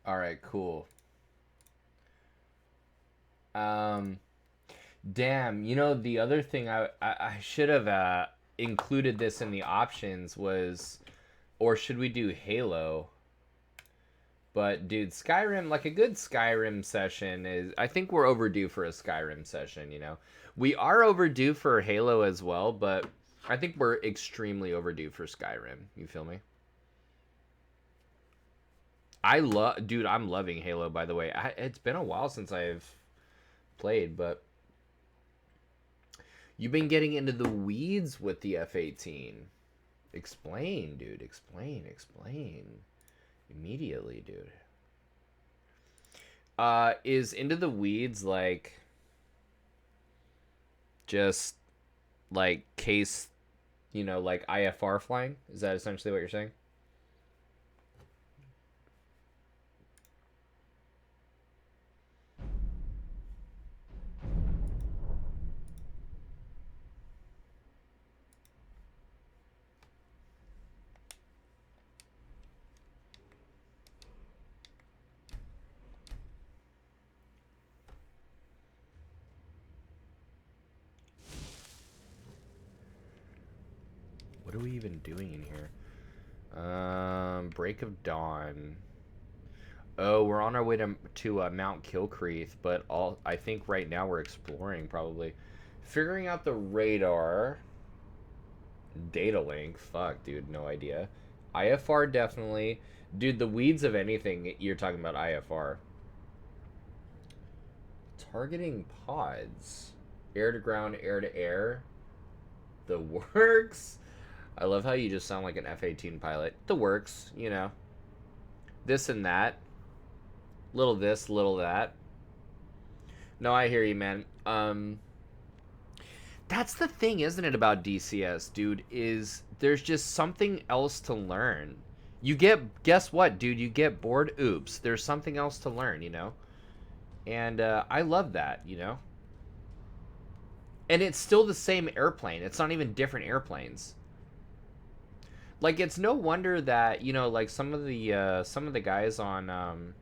All right, cool. Um, damn. You know, the other thing I should have included this in the options was, or should we do Halo? But dude, Skyrim, like a good Skyrim session is. I think we're overdue for a Skyrim session. You know, we are overdue for Halo as well, but I think we're extremely overdue for Skyrim. You feel me? I love, dude. I'm loving Halo. By the way, it's been a while since I've played, but you've been getting into the weeds with the F-18. Explain, dude. Explain. Explain immediately, dude. Is into the weeds like just like case, like IFR flying? Is that essentially what you're saying? What are we even doing in here? Break of Dawn. Oh, we're on our way to Mount Kilcreath, but all I think right now we're exploring probably, figuring out the radar, data link. Fuck, dude, no idea. IFR definitely, dude. The weeds of anything you're talking about IFR. Targeting pods, air to ground, air to air. The works. I love how you just sound like an F-18 pilot. The works, this and that. Little this, little that. No, I hear you, man. That's the thing, isn't it, about DCS, dude? Is there's just something else to learn. Guess what, dude? You get bored. Oops, there's something else to learn. And I love that. And it's still the same airplane. It's not even different airplanes. Like, it's no wonder that like some of the guys on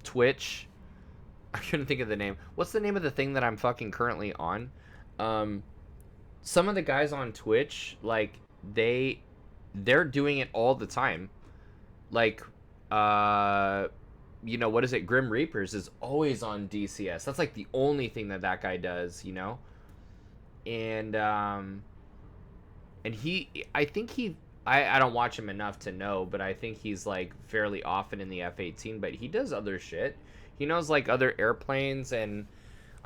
Twitch. I couldn't think of the name. What's the name of the thing that I'm fucking currently on? Um, some of the guys on Twitch, like they're doing it all the time. Like, what is it? Grim Reapers is always on DCS. That's like the only thing that guy does. And I think I don't watch him enough to know, but I think he's like fairly often in the F-18, but he does other shit. He knows like other airplanes, and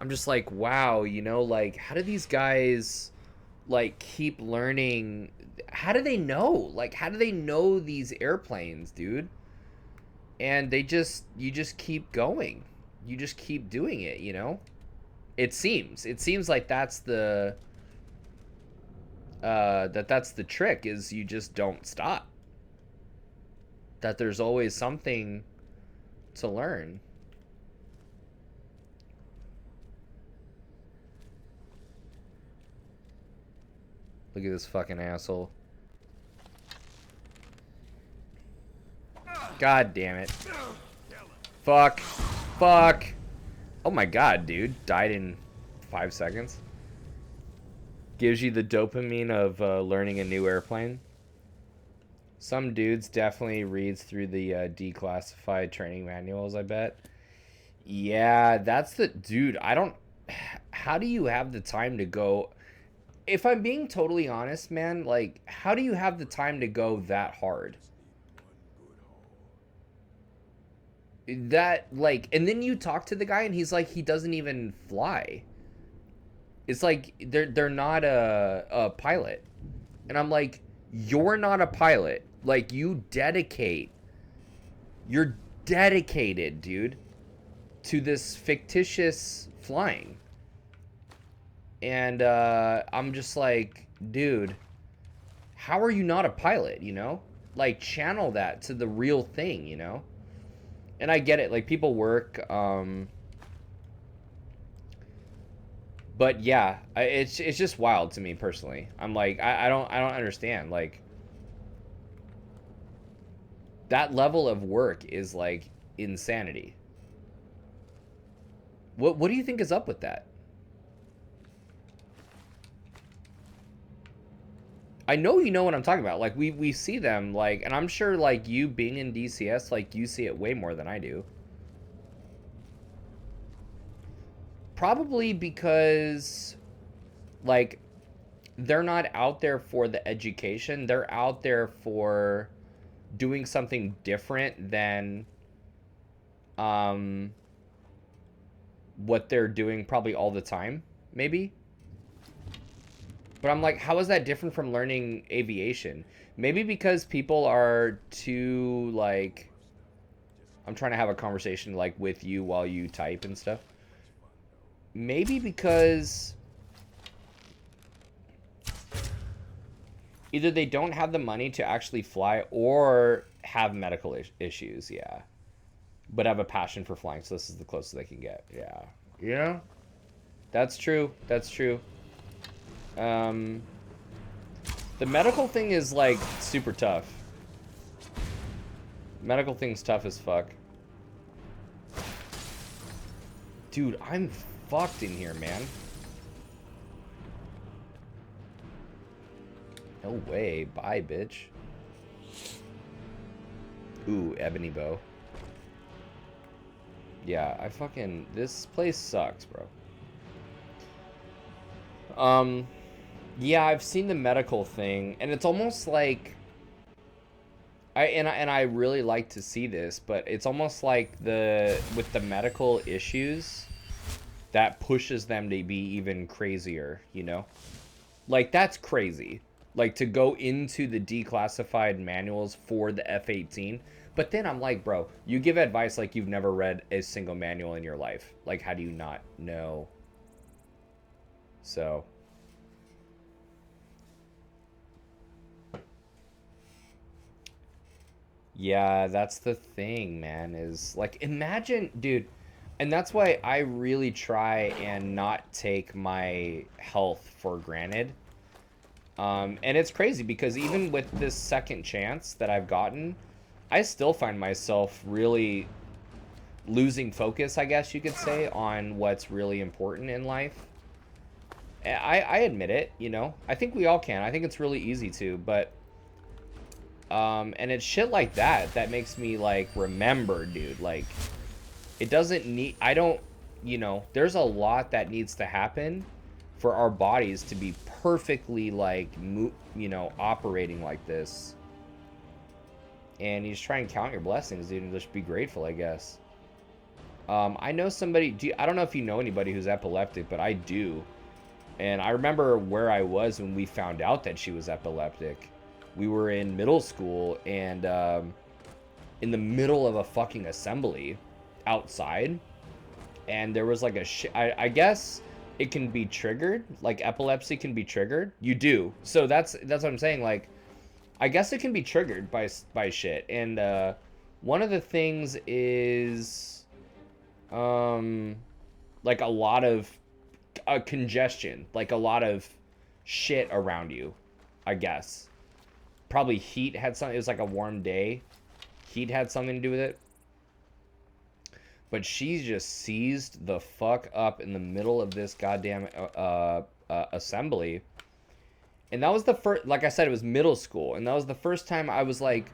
I'm just like, wow, like how do these guys like keep learning? How do they know? Like how do they know these airplanes, dude? And you just keep going. You just keep doing it. It seems like that's the trick, is you just don't stop. That there's always something to learn. Look at this fucking asshole. God damn it. Fuck. Fuck. Oh my god, dude. Died in 5 seconds. Gives you the dopamine of learning a new airplane. Some dudes definitely reads through the declassified training manuals, I bet. Yeah, that's the... Dude, I don't... How do you have the time to go... If I'm being totally honest, man, like, how do you have the time to go that hard? That, like... And then you talk to the guy, and he's like, he doesn't even fly. It's like, they're not a pilot. And I'm like, you're not a pilot. Like, you're dedicated, dude, to this fictitious flying. And I'm just like, dude, how are you not a pilot? Like, channel that to the real thing. And I get it, like, people work, but yeah, it's just wild to me personally. I'm like, I don't understand. Like, That level of work is like insanity. What do you think is up with that? I know you know what I'm talking about. Like we see them like, and I'm sure like you being in DCS, like you see it way more than I do. Probably because like they're not out there for the education. They're out there for doing something different than what they're doing probably all the time, maybe. But I'm like, how is that different from learning aviation? Maybe because people are too like, I'm trying to have a conversation like with you while you type and stuff. Maybe because either they don't have the money to actually fly or have medical issues, yeah. But have a passion for flying, so this is the closest they can get, yeah. You know? That's true. That's true. The medical thing is like super tough. Medical thing's tough as fuck. Dude, I'm fucked in here, man. No way. Bye, bitch. Ooh, ebony bow. Yeah, I fucking... This place sucks, bro. Yeah, I've seen the medical thing, and it's almost like... I really like to see this, but it's almost like with the medical issues, that pushes them to be even crazier, you know? Like, that's crazy. Like, to go into the declassified manuals for the F-18. But then I'm like, bro, you give advice like you've never read a single manual in your life. Like, how do you not know? So... Yeah, that's the thing, man, is like, imagine, dude, and that's why I really try and not take my health for granted. And it's crazy because even with this second chance that I've gotten, I still find myself really losing focus, I guess you could say, on what's really important in life. I admit it, you know, I think we all can. I think it's really easy to, but... and it's shit like that makes me, like, remember, dude, like, it doesn't need, I don't, you know, there's a lot that needs to happen for our bodies to be perfectly, like, you know, operating like this. And you just try and count your blessings, dude, and just be grateful, I guess. I know somebody, I don't know if you know anybody who's epileptic, but I do. And I remember where I was when we found out that she was epileptic. We were in middle school, and in the middle of a fucking assembly outside, and there was like I guess it can be triggered, like epilepsy can be triggered. You do. So that's what I'm saying, like, I guess it can be triggered by shit. And one of the things is like a lot of congestion, like a lot of shit around you, I guess. Probably heat had something. It was like a warm day. Heat had something to do with it. But she just seized the fuck up in the middle of this goddamn assembly. And that was the first, like I said, it was middle school. And that was the first time I was like,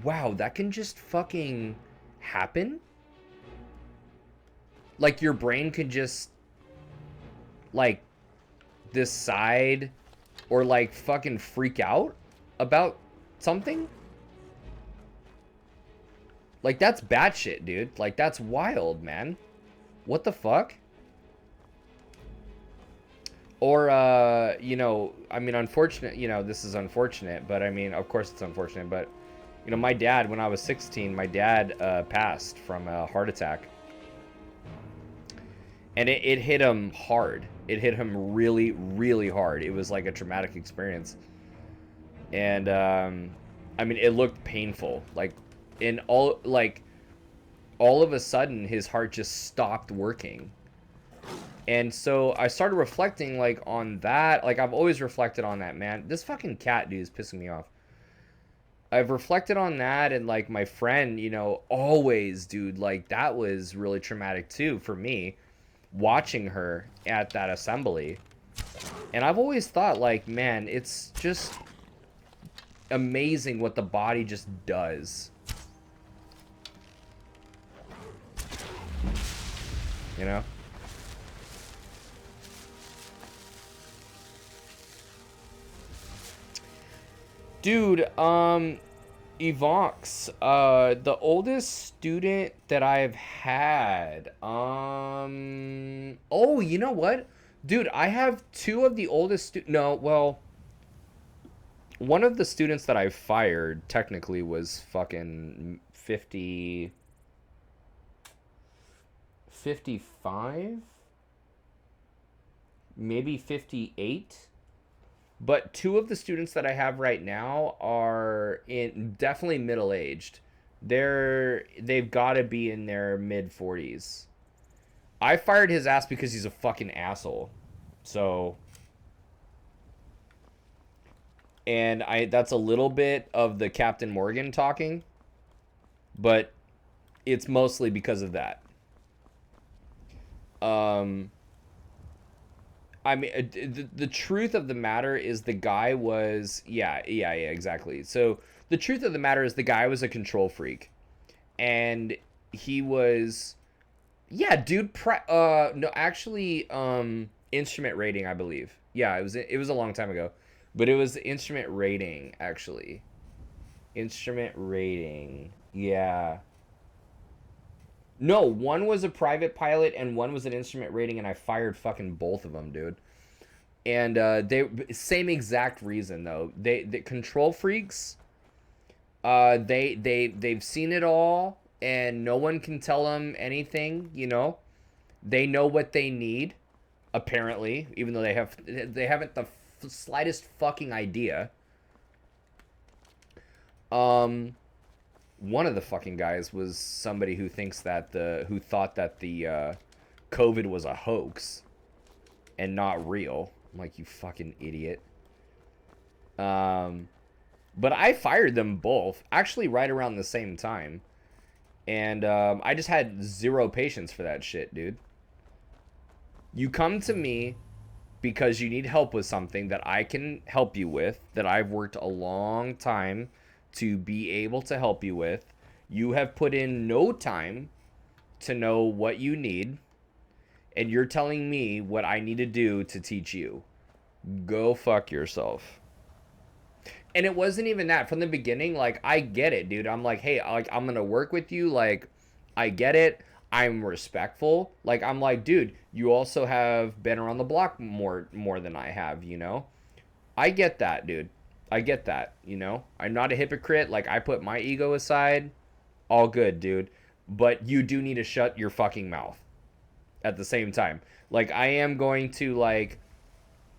wow, that can just fucking happen? Like, your brain could just, like, decide or, like, fucking freak out about something? Like, that's batshit, dude. Like, that's wild, man. What the fuck? Or, you know, I mean, unfortunate, you know, this is unfortunate, but I mean, of course it's unfortunate, but, you know, my dad, when I was 16, my dad passed from a heart attack. And it hit him hard. It hit him really, really hard. It was like a traumatic experience. And, I mean, it looked painful. Like, all of a sudden, his heart just stopped working. And so I started reflecting, like, on that. Like, I've always reflected on that, man. This fucking cat, dude, is pissing me off. I've reflected on that, and like my friend, you know, always, dude, like that was really traumatic too for me, watching her at that assembly. And I've always thought, like, man, it's just amazing what the body just does. You know? Dude, Evox, the oldest student that I've had, oh, you know what? Dude, I have two of the oldest no, well, one of the students that I fired technically was fucking 55, maybe 58. But two of the students that I have right now are definitely middle-aged. They've got to be in their mid-40s. I fired his ass because he's a fucking asshole. So, and that's a little bit of the Captain Morgan talking, but it's mostly because of that. I mean, the truth of the matter is the guy was, yeah, exactly. So the truth of the matter is the guy was a control freak, and he was, yeah, dude. No, actually, instrument rating, I believe. Yeah, it was a long time ago, but it was instrument rating actually. Instrument rating, yeah. No, one was a private pilot and one was an instrument rating, and I fired fucking both of them, dude. And they same exact reason though. The control freaks. They've seen it all, and no one can tell them anything. You know, they know what they need, apparently, even though they haven't the slightest fucking idea. One of the fucking guys was somebody who who thought that the COVID was a hoax and not real. I'm like, you fucking idiot. But I fired them both actually right around the same time, and I just had zero patience for that shit, dude. You come to me because you need help with something that I can help you with, that I've worked a long time to be able to help you with. You have put in no time to know what you need, and you're telling me what I need to do to teach you. Go fuck yourself. And it wasn't even that from the beginning. Like, I get it, dude. I'm like, hey, like, I'm gonna work with you. Like, I get it. I'm respectful. Like, I'm like, dude, you also have been around the block more than I have, you know? I get that, dude. I get that, you know? I'm not a hypocrite. Like, I put my ego aside. All good, dude. But you do need to shut your fucking mouth at the same time. Like, I am going to, like,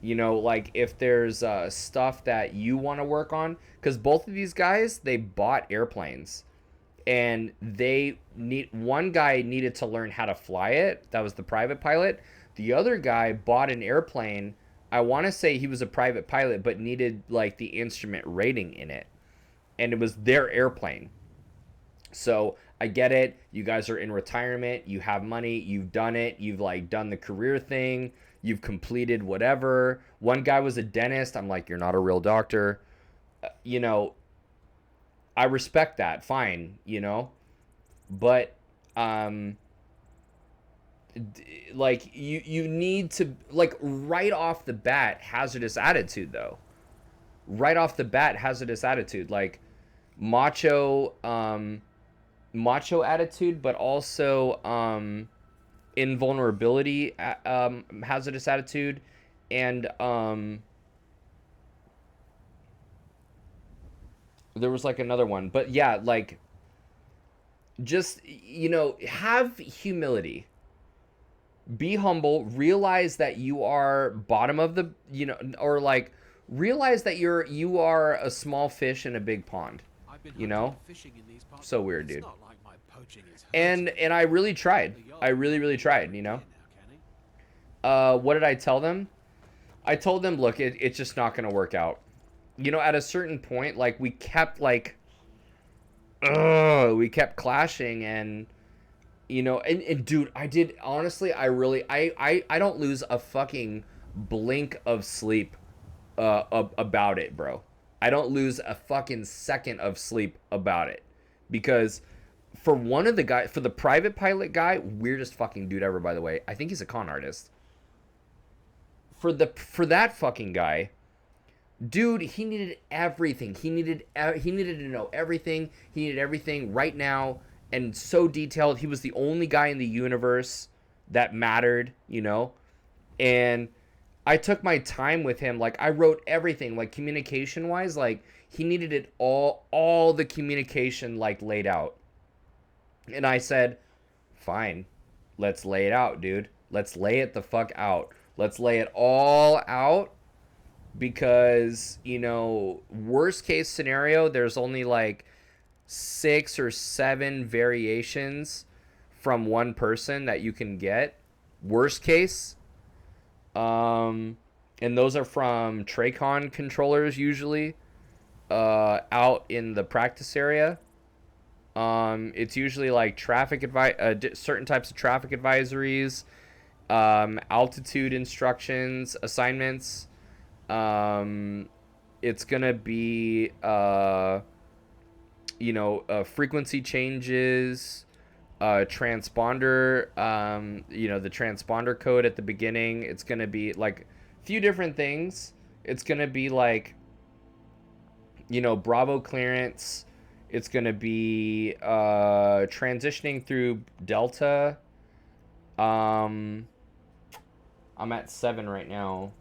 you know, like, if there's stuff that you want to work on, because both of these guys, they bought airplanes, and one guy needed to learn how to fly it. That was the private pilot. The other guy bought an airplane. I want to say he was a private pilot, but needed, like, the instrument rating in it, and it was their airplane. So I get it. You guys are in retirement. You have money. You've done it. You've, like, done the career thing. You've completed whatever. One guy was a dentist. I'm like, you're not a real doctor. You know, I respect that. Fine, you know. But, like, you need to, like, right off the bat, hazardous attitude, though. Right off the bat, hazardous attitude. Like, macho attitude, but also, invulnerability, hazardous attitude, and there was like another one, but yeah, like, just, you know, have humility, be humble, realize that you are bottom of the, you know, or like, realize that you are a small fish in a big pond, you know. So weird, dude. And I really tried. I really tried, you know. What did I tell them? I told them, look, it's just not going to work out. You know, at a certain point, like, we kept, like, we kept clashing, and and dude, I did honestly, I don't lose a fucking blink of sleep about it, bro. I don't lose a fucking second of sleep about it, because for one of the guy, for the private pilot guy, weirdest fucking dude ever, by the way. I think he's a con artist. For that fucking guy, dude, he needed everything. He needed to know everything. He needed everything right now, and so detailed. He was the only guy in the universe that mattered. And I took my time with him. Like, I wrote everything, like, communication wise. Like, he needed it all the communication, like, laid out. And I said, fine, let's lay it out, dude. Let's lay it the fuck out. Let's lay it all out, because, worst case scenario, there's only like 6 or 7 variations from one person that you can get. Worst case. And those are from Tracon controllers usually, out in the practice area. It's usually like certain types of traffic advisories, altitude instructions, assignments. It's gonna be frequency changes, transponder, the transponder code at the beginning. It's gonna be like a few different things. It's gonna be like, Bravo clearance. It's gonna be transitioning through Delta. I'm at 7 right now,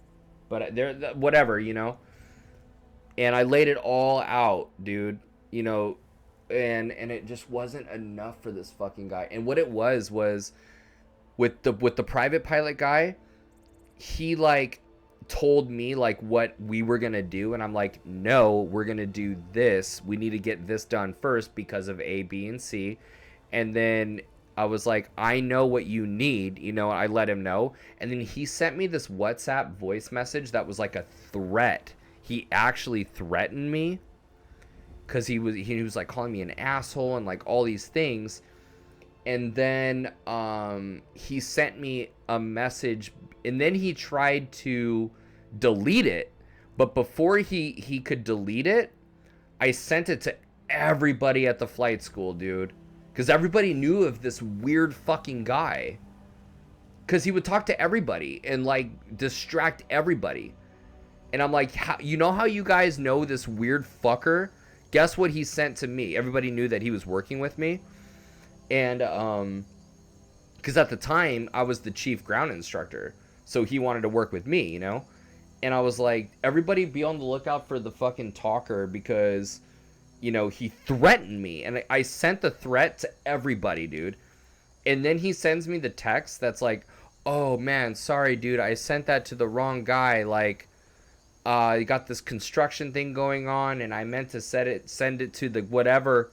but there, whatever, And I laid it all out, dude. And it just wasn't enough for this fucking guy. And what it was with the private pilot guy, he like told me like what we were gonna do, and I'm like, no, we're gonna do this. We need to get this done first because of A, B, and C. And then I was like, I know what you need, I let him know. And then he sent me this WhatsApp voice message that was like a threat. He actually threatened me, because he was like calling me an asshole and like all these things. And then he sent me a message, and then he tried to delete it. But before he could delete it, I sent it to everybody at the flight school, dude. Because everybody knew of this weird fucking guy. Because he would talk to everybody and like distract everybody. And I'm like, how you guys know this weird fucker? Guess what he sent to me? Everybody knew that he was working with me. And because at the time I was the chief ground instructor, so he wanted to work with me, And I was like, everybody be on the lookout for the fucking talker, because he threatened me. And I sent the threat to everybody, dude. And then he sends me the text that's like, oh man, sorry dude, I sent that to the wrong guy. Like, you got this construction thing going on, and I meant to send it to the whatever.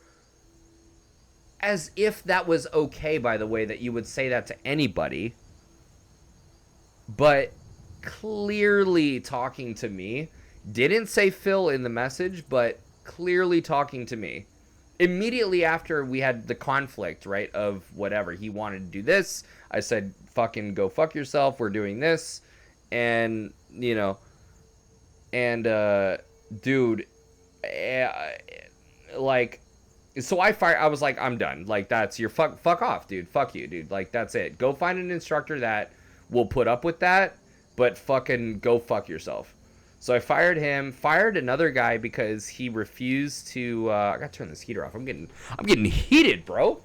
As if that was okay, by the way, that you would say that to anybody. But clearly talking to me. Didn't say Phil in the message, but clearly talking to me. Immediately after we had the conflict, right, of whatever. He wanted to do this. I said, fucking go fuck yourself. We're doing this. And, and, dude, like, so I was like, I'm done. Like, that's your fuck off, dude. Fuck you, dude. Like, that's it. Go find an instructor that will put up with that, but fucking go fuck yourself. So I fired him, fired another guy because he refused to, I gotta turn this heater off. I'm getting heated, bro.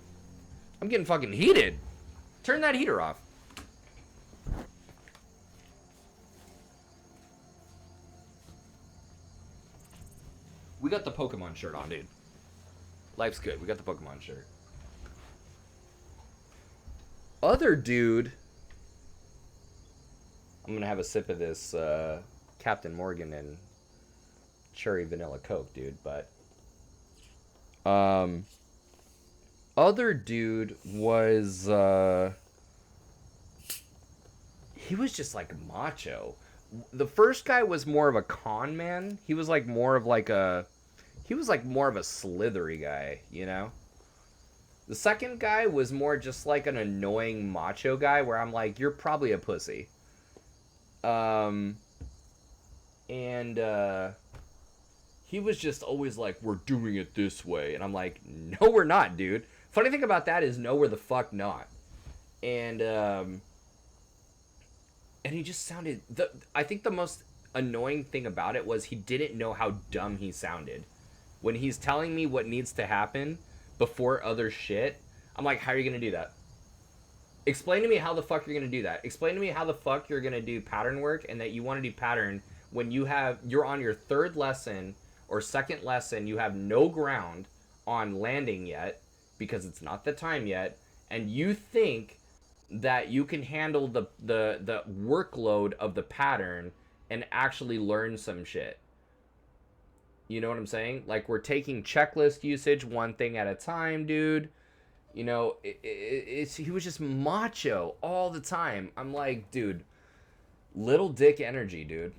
I'm getting fucking heated. Turn that heater off. We got the Pokemon shirt on, dude. Life's good. We got the Pokemon shirt. Other dude. I'm gonna have a sip of this Captain Morgan and cherry vanilla Coke, dude. But other dude was he was just like macho. The first guy was more of a con man. He was like more of like a he was like more of a slithery guy, you know? The second guy was more just like an annoying macho guy where I'm like, you're probably a pussy. And he was just always like, we're doing it this way. And I'm like, no, we're not, dude. Funny thing about that is, no, we're the fuck not. And he just sounded... I think the most annoying thing about it was he didn't know how dumb he sounded. When he's telling me what needs to happen before other shit, I'm like, how are you going to do that? Explain to me how the fuck you're going to do that. Explain to me how the fuck you're going to do pattern work and that you want to do pattern when you're on your third lesson or second lesson, you have no ground on landing yet because it's not the time yet, and you think that you can handle the workload of the pattern and actually learn some shit. You know what I'm saying? Like, we're taking checklist usage one thing at a time, dude. You know, he was just macho all the time. I'm like, dude, little dick energy, dude.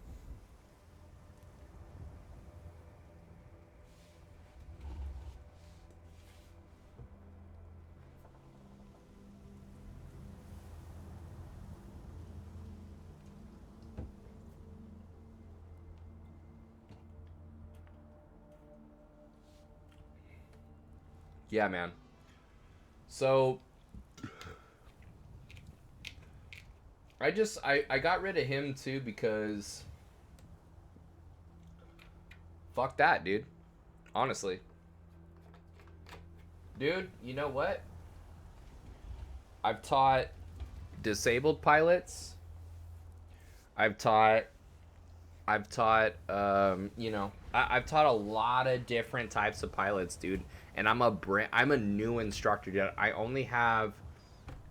Yeah, man. So I got rid of him too because fuck that, dude. Honestly. Dude, you know what? I've taught disabled pilots. I've taught you know, I've taught a lot of different types of pilots, dude. And I'm a new instructor, dude. I only have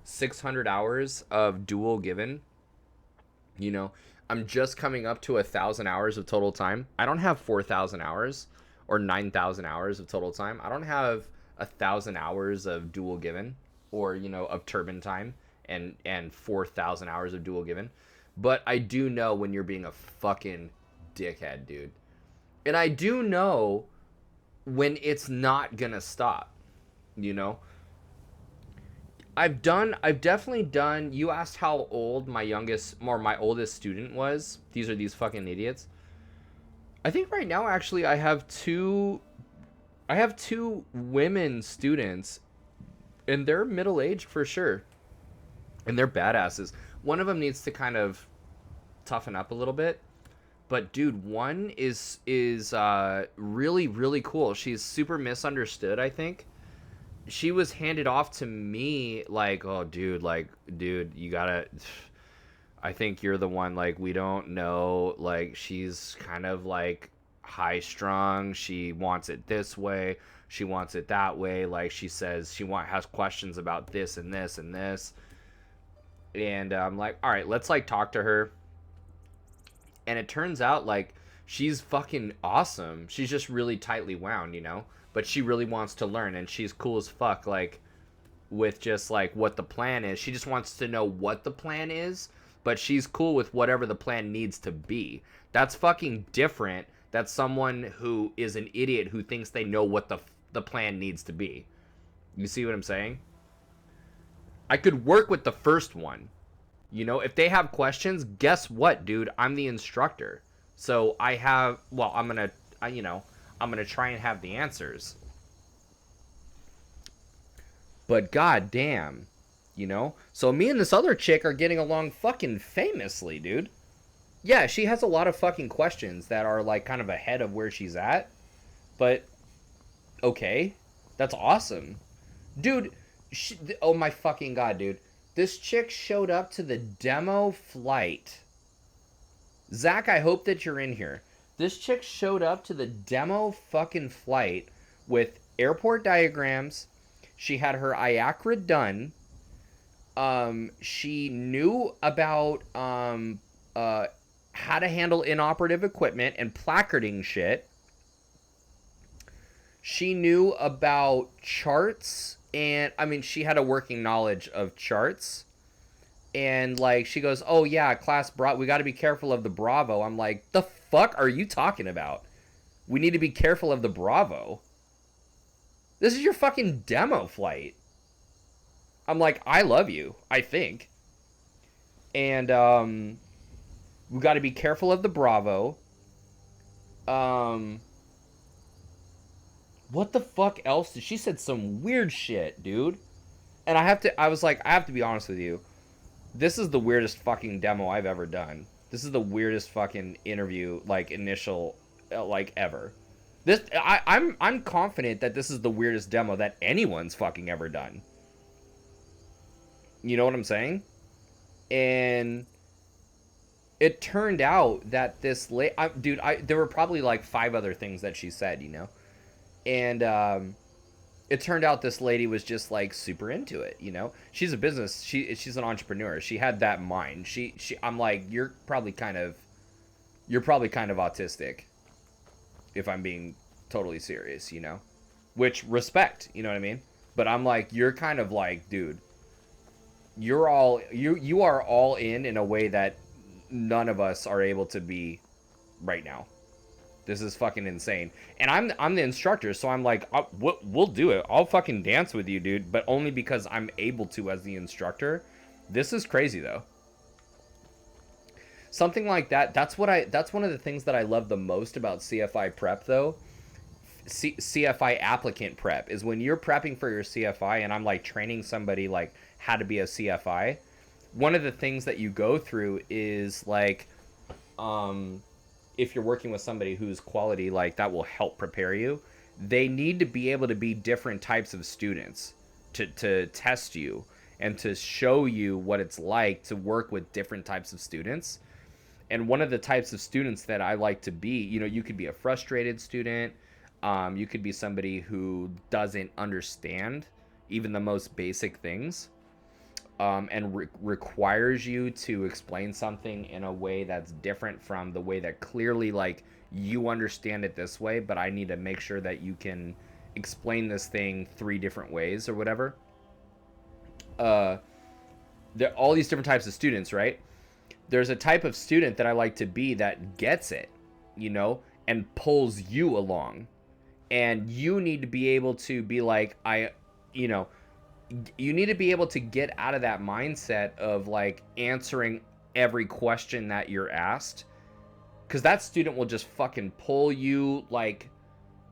600 hours of dual given. You know, I'm just coming up to 1,000 hours of total time. I don't have 4,000 hours or 9,000 hours of total time. I don't have 1,000 hours of dual given or, you know, of turbine time and 4,000 hours of dual given. But I do know when you're being a fucking dickhead, dude. And I do know when it's not gonna stop, you know? I've definitely done, you asked how old my oldest student was. These are these fucking idiots. I think right now, actually, I have two women students, and they're middle-aged for sure. And they're badasses. One of them needs to kind of toughen up a little bit. But dude, one is really, really cool. She's super misunderstood, I think. She was handed off to me like, oh, dude, you gotta... I think you're the one, like, we don't know. Like, she's kind of, like, high-strung. She wants it this way. She wants it that way. Like, she says has questions about this and this and this. And I'm like, all right, let's, like, talk to her. And it turns out, like, she's fucking awesome. She's just really tightly wound, you know? But she really wants to learn, and she's cool as fuck, like, with just, like, what the plan is. She just wants to know what the plan is, but she's cool with whatever the plan needs to be. That's fucking different. That's someone who is an idiot who thinks they know what the plan needs to be. You see what I'm saying? I could work with the first one. You know, if they have questions, guess what, dude? I'm the instructor. So I'm going to try and have the answers. But goddamn, you know? So me and this other chick are getting along fucking famously, dude. Yeah, she has a lot of fucking questions that are, like, kind of ahead of where she's at. But, okay. That's awesome. Dude, oh my fucking god, dude. This chick showed up to the demo flight. Zach, I hope that you're in here. This chick showed up to the demo fucking flight with airport diagrams. She had her IACRA done. She knew about how to handle inoperative equipment and placarding shit. She knew about charts. And, I mean, she had a working knowledge of charts. And, like, she goes, oh, yeah, class Bravo. We got to be careful of the Bravo. I'm like, the fuck are you talking about? We need to be careful of the Bravo. This is your fucking demo flight. I'm like, I love you, I think. And we got to be careful of the Bravo. What the fuck else? She said some weird shit, dude. And I was like, I have to be honest with you. This is the weirdest fucking demo I've ever done. This is the weirdest fucking interview, like, initial, like, ever. I'm confident that this is the weirdest demo that anyone's fucking ever done. You know what I'm saying? And it turned out that this there were probably like 5 other things that she said, you know? And it turned out this lady was just like super into it, you know? She's a business, she's an entrepreneur. She had that mind. I'm like, you're probably kind of autistic, if I'm being totally serious, you know? Which, respect, you know what I mean? But I'm like, you're kind of like, dude, you are all in a way that none of us are able to be right now. This is fucking insane. And I'm the instructor, so I'm like, we'll do it. I'll fucking dance with you, dude, but only because I'm able to as the instructor. This is crazy, though. Something like that. That's one of the things that I love the most about CFI prep, though. CFI applicant prep is when you're prepping for your CFI, and I'm like training somebody like how to be a CFI. One of the things that you go through is like, if you're working with somebody who's quality, like that will help prepare you. They need to be able to be different types of students to test you and to show you what it's like to work with different types of students. And one of the types of students that I like to be, you know, you could be a frustrated student. You could be somebody who doesn't understand even the most basic things, and requires you to explain something in a way that's different from the way that clearly, like, you understand it this way, but I need to make sure that you can explain this thing 3 different ways or whatever. There are all these different types of students, right? There's a type of student that I like to be that gets it, you know, and pulls you along. And you need to be able to be like, you need to be able to get out of that mindset of like answering every question that you're asked. Because that student will just fucking pull you like,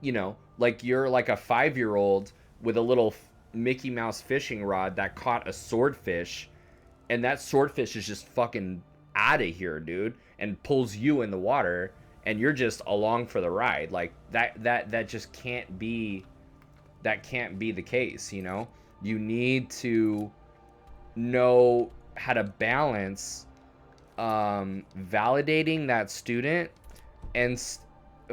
you know, like you're like a 5-year-old with a little Mickey Mouse fishing rod that caught a swordfish. And that swordfish is just fucking out of here, dude. And pulls you in the water. And you're just along for the ride. Like that just can't be the case, you know? You need to know how to balance validating that student and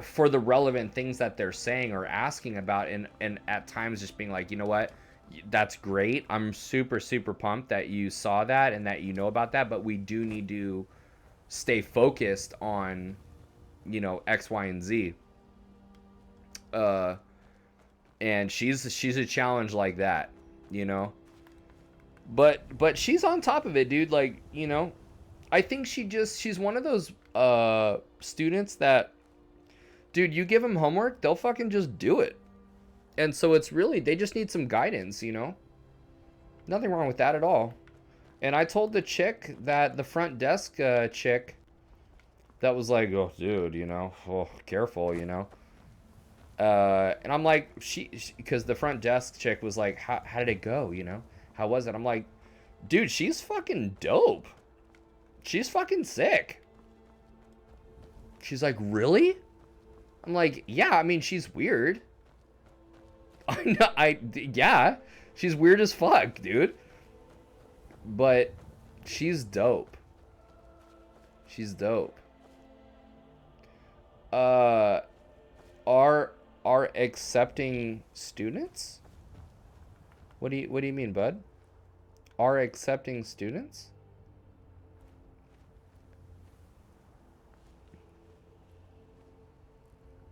for the relevant things that they're saying or asking about, and at times just being like, you know what, that's great. I'm super, super pumped that you saw that and that you know about that, but we do need to stay focused on, you know, X, Y, and Z. And she's a challenge like that, you know. But she's on top of it, dude. Like, you know, I think she's one of those students that, dude, you give them homework, they'll fucking just do it. And so it's really, they just need some guidance, you know. Nothing wrong with that at all. And I told the chick, that the front desk chick, that was like, oh, dude, you know, oh, careful, you know. And I'm like, because the front desk chick was like, how did it go, you know? How was it? I'm like, dude, she's fucking dope. She's fucking sick. She's like, really? I'm like, yeah, I mean, she's weird. Yeah, she's weird as fuck, dude. But she's dope. She's dope. Are accepting students? What do you mean, bud? Are accepting students?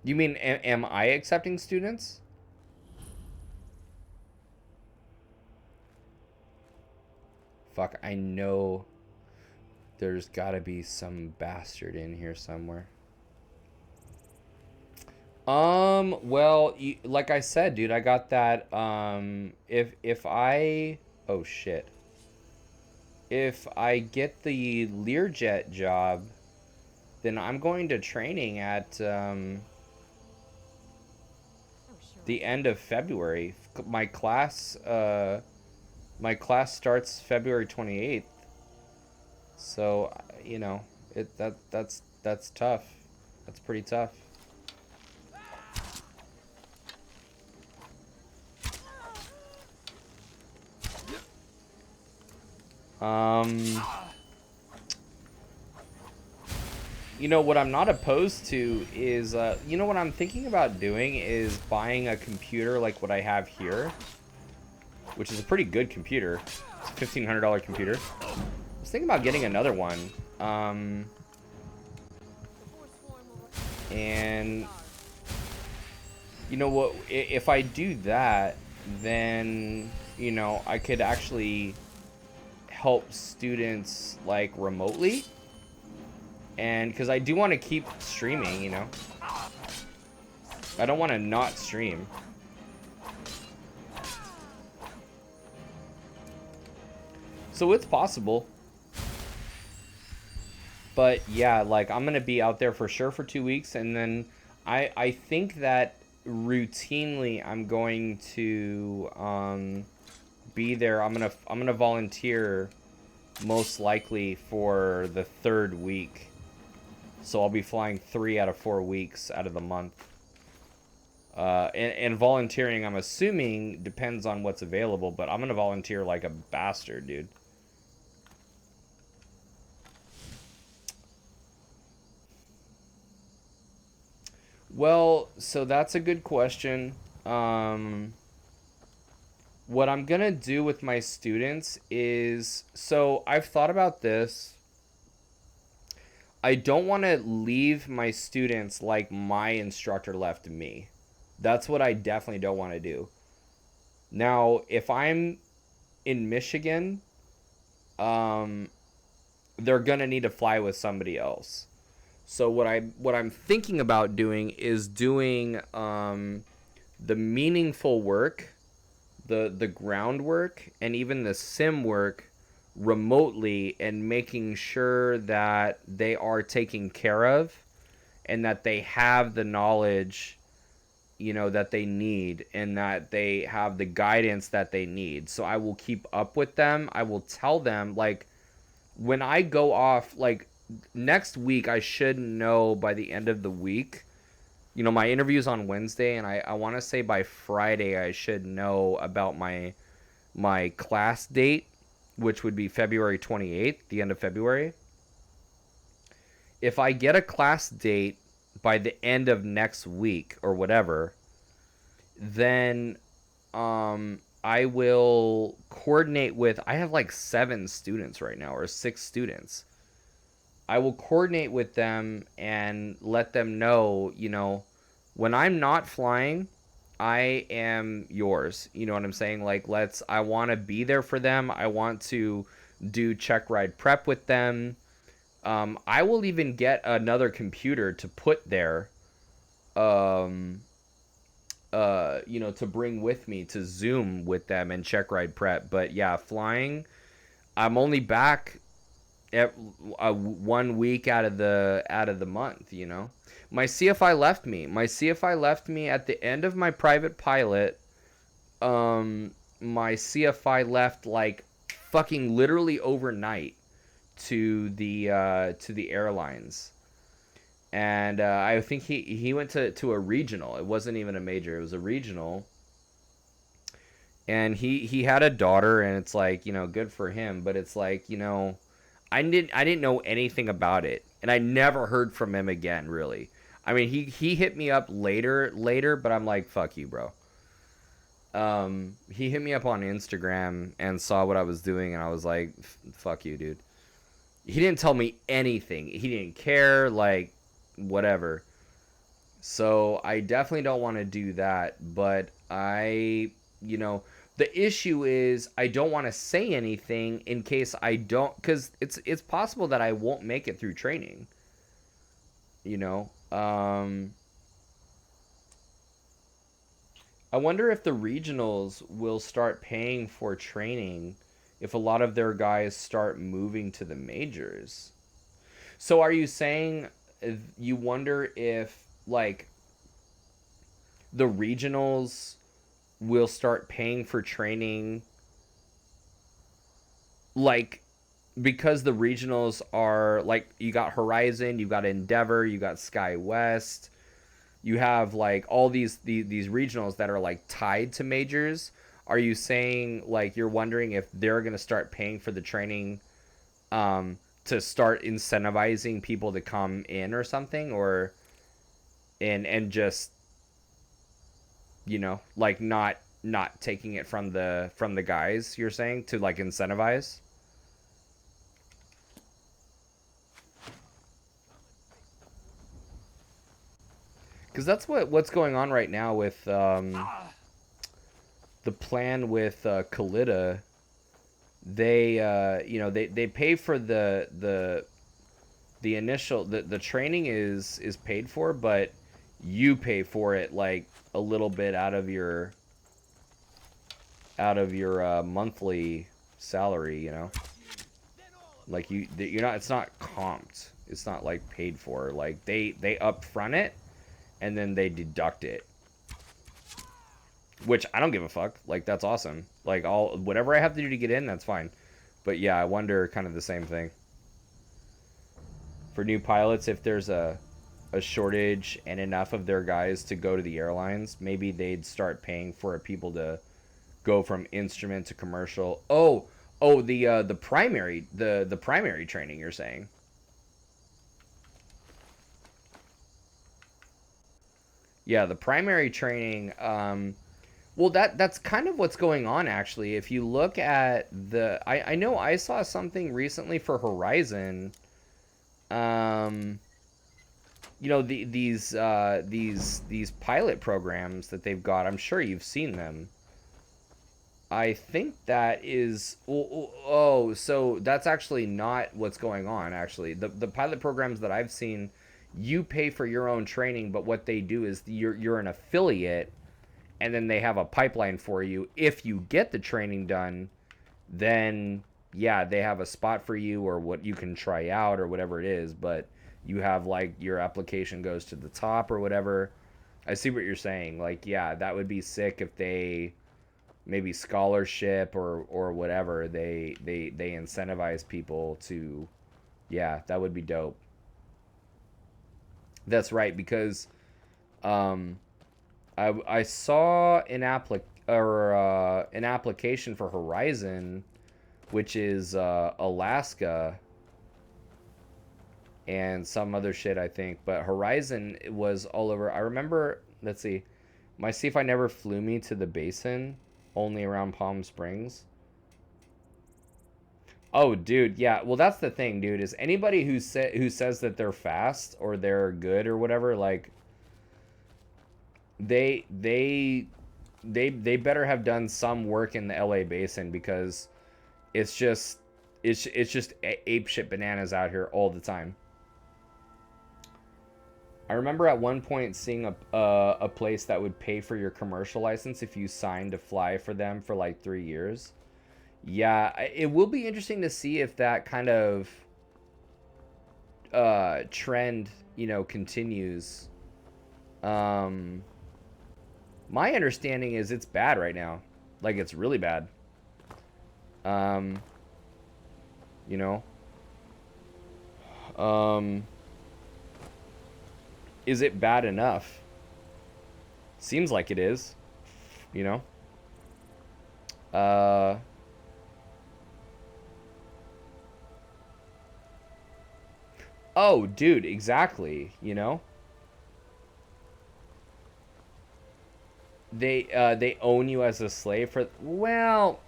You mean am I accepting students? Fuck, I know there's gotta be some bastard in here somewhere. Well, like I said, dude, I got that. If I, oh shit, if I get the Learjet job, then I'm going to training at the end of February. My class starts February 28th. So, you know, that's tough. That's pretty tough. Um, you know what I'm not opposed to is you know what I'm thinking about doing is buying a computer like what I have here, which is a pretty good computer. It's a $1,500 computer. I was thinking about getting another one. Um, and you know what, if I do that, then you know I could actually help students like remotely, and because I do want to keep streaming, you know, I don't want to not stream. So it's possible. But yeah, like I'm gonna be out there for sure for 2 weeks, and then I think that routinely I'm going to be there. I'm gonna volunteer most likely for the 3rd week. So I'll be flying 3 out of 4 weeks out of the month. And volunteering, I'm assuming, depends on what's available, but I'm gonna volunteer like a bastard, dude. Well, so that's a good question. Um, what I'm gonna do with my students is, so I've thought about this. I don't want to leave my students like my instructor left me. That's what I definitely don't want to do. Now, if I'm in Michigan, um, they're gonna need to fly with somebody else. So what I'm thinking about doing is doing the meaningful work, the groundwork, and even the sim work remotely, and making sure that they are taken care of and that they have the knowledge, you know, that they need, and that they have the guidance that they need. So I will keep up with them. I will tell them, like, when I go off, like, next week, I should know by the end of the week. You know, my interview's on Wednesday, and I want to say by Friday I should know about my class date, which would be February 28th, the end of February. If I get a class date by the end of next week or whatever, then I will coordinate with, I have like 7 students right now, or 6 students. I will coordinate with them and let them know, you know, when I'm not flying, I am yours. You know what I'm saying? Like, I want to be there for them. I want to do check ride prep with them. I will even get another computer to put there, um, you know, to bring with me to Zoom with them and check ride prep. But yeah, flying, I'm only back 1 week out of the month, you know. My CFI left me at the end of my private pilot. My CFI left like fucking literally overnight to the airlines. And I think he went to a regional. It wasn't even a major, it was a regional. And he had a daughter, and it's like, you know, good for him, but it's like, you know, I didn't know anything about it, and I never heard from him again, really. I mean, he hit me up later, but I'm like, fuck you, bro. He hit me up on Instagram and saw what I was doing, and I was like, fuck you, dude. He didn't tell me anything. He didn't care, like, whatever. So I definitely don't want to do that, but you know, the issue is I don't want to say anything in case I don't, because it's possible that I won't make it through training. You know, I wonder if the regionals will start paying for training if a lot of their guys start moving to the majors. So are you saying you wonder if like the regionals will start paying for training like because the regionals are like you got Horizon, you got Endeavor, you got Sky West, you have like all these regionals that are like tied to majors. Are you saying like you're wondering if they're going to start paying for the training to start incentivizing people to come in or something, or and just like not taking it from the guys, you're saying, to like incentivize? Because that's what's going on right now with the plan with Kalita. They they pay for the initial the training is paid for, but you pay for it like a little bit out of your monthly salary, like you're not, it's not comped, it's not like paid for, like they upfront it and then they deduct it, which I don't give a fuck. Like that's awesome. Like all whatever I have to do to get in, that's fine. But yeah, I wonder kind of the same thing for new pilots, if there's a shortage and enough of their guys to go to the airlines, maybe they'd start paying for people to go from instrument to commercial. The primary the primary training, you're saying? Yeah, the primary training. Well, that's kind of what's going on actually. If you look at I know I saw something recently for Horizon. Um, these pilot programs that they've got. I'm sure you've seen them. I think that is so that's actually not what's going on. Actually, the pilot programs that I've seen, you pay for your own training, but what they do is you're an affiliate, and then they have a pipeline for you. If you get the training done, then yeah, they have a spot for you or what you can try out or whatever it is, but you have like your application goes to the top or whatever. I see what you're saying. Like, yeah, that would be sick if they maybe scholarship or whatever, they incentivize people to, yeah, that would be dope. That's right, because um I saw an application for Horizon, which is Alaska and some other shit, I think. But Horizon was all over. I remember. Let's see. My see if I never flew me to the basin, only around Palm Springs. Oh, dude, yeah. Well, that's the thing, dude. Is anybody who says that they're fast or they're good or whatever, like they they they better have done some work in the LA basin, because it's just it's just ape shit bananas out here all the time. I remember at one point seeing a place that would pay for your commercial license if you signed to fly for them for like 3 years. Yeah, it will be interesting to see if that kind of trend, continues. Um, my understanding is it's bad right now, like it's really bad. Um, you know, um, is it bad enough? Seems like it is. You know. Uh, oh, dude, exactly. They own you as a slave for, well,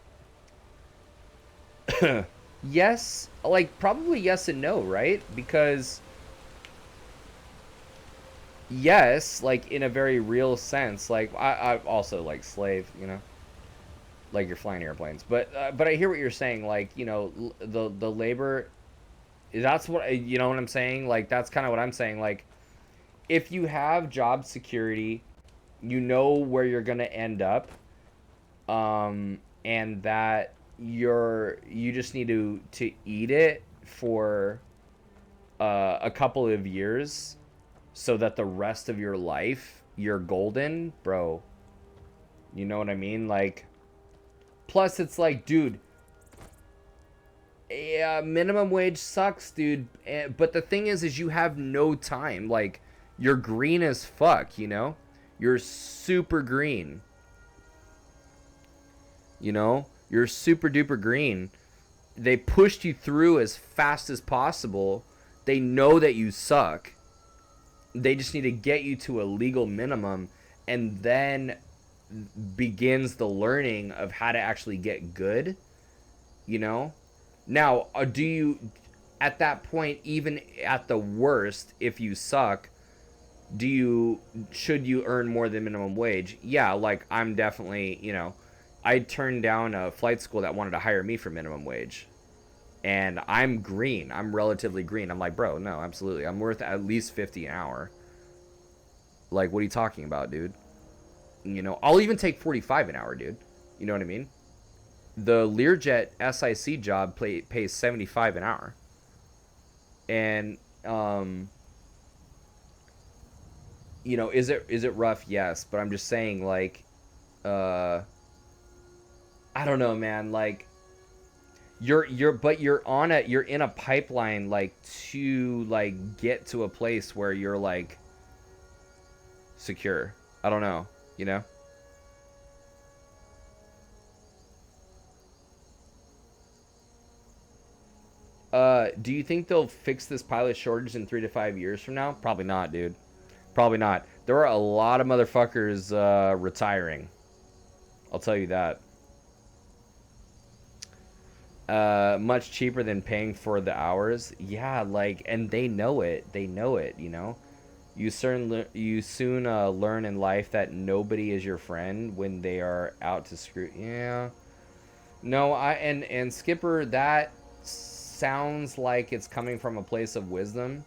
yes, like probably yes and no, right? Because yes, like in a very real sense, like I also like slave, like you're flying airplanes, but I hear what you're saying, like the labor. That's what you know what I'm saying. Like that's kind of what I'm saying. Like if you have job security, you know where you're gonna end up, and that you just need to eat it for a couple of years, so that the rest of your life you're golden, bro. You know what I mean? Like, plus it's like, dude, yeah, minimum wage sucks, dude. But the thing is you have no time. Like, you're green as fuck, you know? You're super green. You know? You're super duper green. They pushed you through as fast as possible. They know that you suck. They just need to get you to a legal minimum, and then begins the learning of how to actually get good, you know? Now, do you, at that point, even at the worst, if you suck, should you earn more than minimum wage? Yeah, like, I'm definitely, you know, I turned down a flight school that wanted to hire me for minimum wage. And I'm green. I'm relatively green. I'm like, bro, no, absolutely. I'm worth at least 50 an hour. Like, what are you talking about, dude? You know, I'll even take 45 an hour, dude. You know what I mean? The Learjet SIC job pays 75 an hour. And, you know, is it rough? Yes. But I'm just saying, like, I don't know, man. Like, you're in a pipeline, like, to, like, get to a place where you're, like, secure. I don't know, you know? Do you think they'll fix this pilot shortage in 3 to 5 years from now? Probably not, dude. Probably not. There are a lot of motherfuckers retiring. I'll tell you that. Much cheaper than paying for the hours. Yeah, like, and they know it. They know it, you know? You soon learn in life that nobody is your friend when they are out to screw. Yeah. No, and Skipper, that sounds like it's coming from a place of wisdom,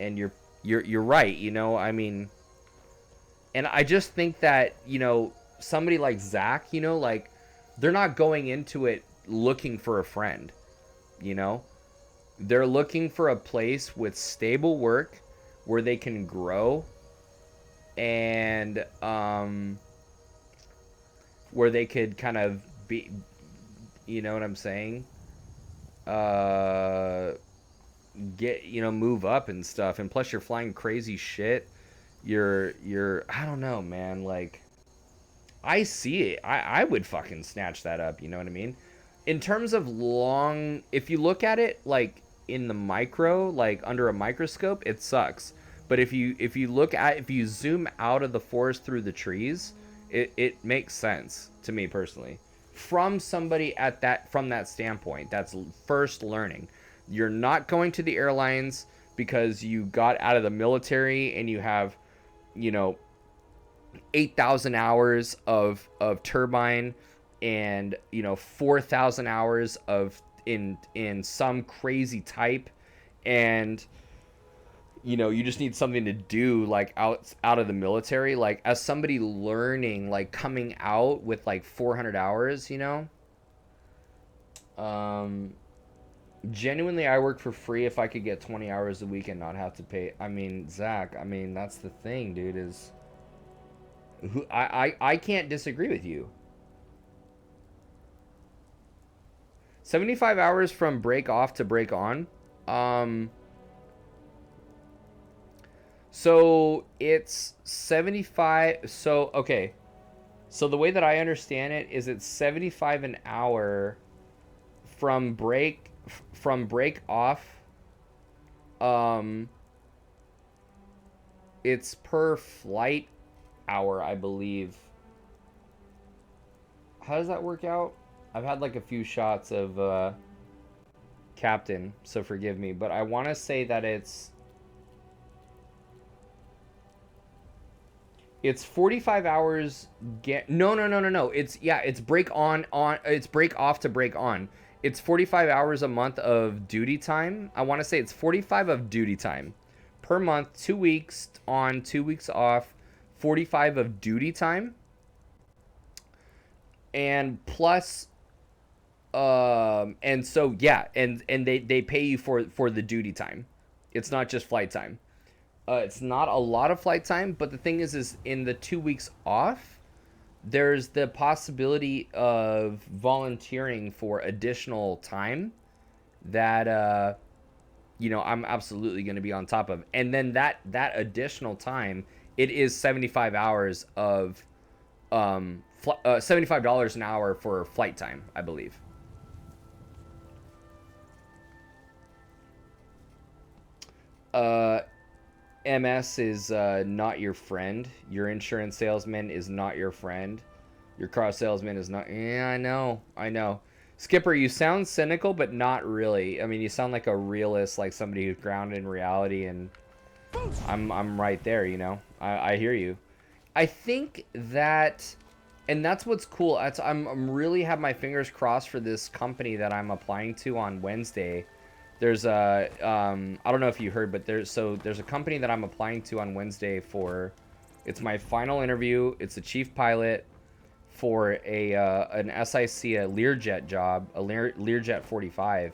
and you're right, you know? I mean, and I just think that, you know, somebody like Zach, you know, like, they're not going into it looking for a friend, you know? They're looking for a place with stable work where they can grow, and where they could kind of be, you know what I'm saying? Get, you know, move up and stuff. And plus, you're flying crazy shit. You're I don't know, man. Like, I see it. I would fucking snatch that up. You know what I mean? In terms of long, if you look at it like in the micro, like under a microscope, it sucks. But if you zoom out of the forest through the trees, it makes sense to me personally. From somebody from that standpoint, that's first learning. You're not going to the airlines because you got out of the military and you have, you know, 8,000 hours of turbine, and, you know, 4,000 hours of in some crazy type, and, you know, you just need something to do, like, out of the military. Like, as somebody learning, like, coming out with like 400 hours, you know, genuinely, I work for free if I could get 20 hours a week and not have to pay. I mean, Zach, I mean, that's the thing, dude, is I can't disagree with you. 75 hours from break off to break on. So it's 75. So, okay. So the way that I understand it is it's 75 an hour from break off. It's per flight hour, I believe. How does that work out? I've had like a few shots of Captain, so forgive me, but I want to say that it's 45 hours. No. It's break it's break off to break on. It's 45 hours a month of duty time. I want to say it's 45 of duty time per month, 2 weeks on, 2 weeks off, 45 of duty time, and plus and so yeah, and they pay you for the duty time. It's not just flight time. It's not a lot of flight time, but the thing is in the 2 weeks off, there's the possibility of volunteering for additional time that you know, I'm absolutely going to be on top of. And then that additional time, it is 75 hours of $75 an hour for flight time, I believe. MS is not your friend. Your insurance salesman is not your friend. Your car salesman is not. Yeah, I know. Skipper, you sound cynical, but not really. I mean, you sound like a realist, like somebody who's grounded in reality, and I'm right there, you know. I hear you. I think that, and that's what's cool. I'm really have my fingers crossed for this company that I'm applying to on Wednesday. There's a I don't know if you heard, but there's a company that I'm applying to on Wednesday for. It's my final interview. It's a chief pilot for an SIC, a Learjet job, a Learjet 45,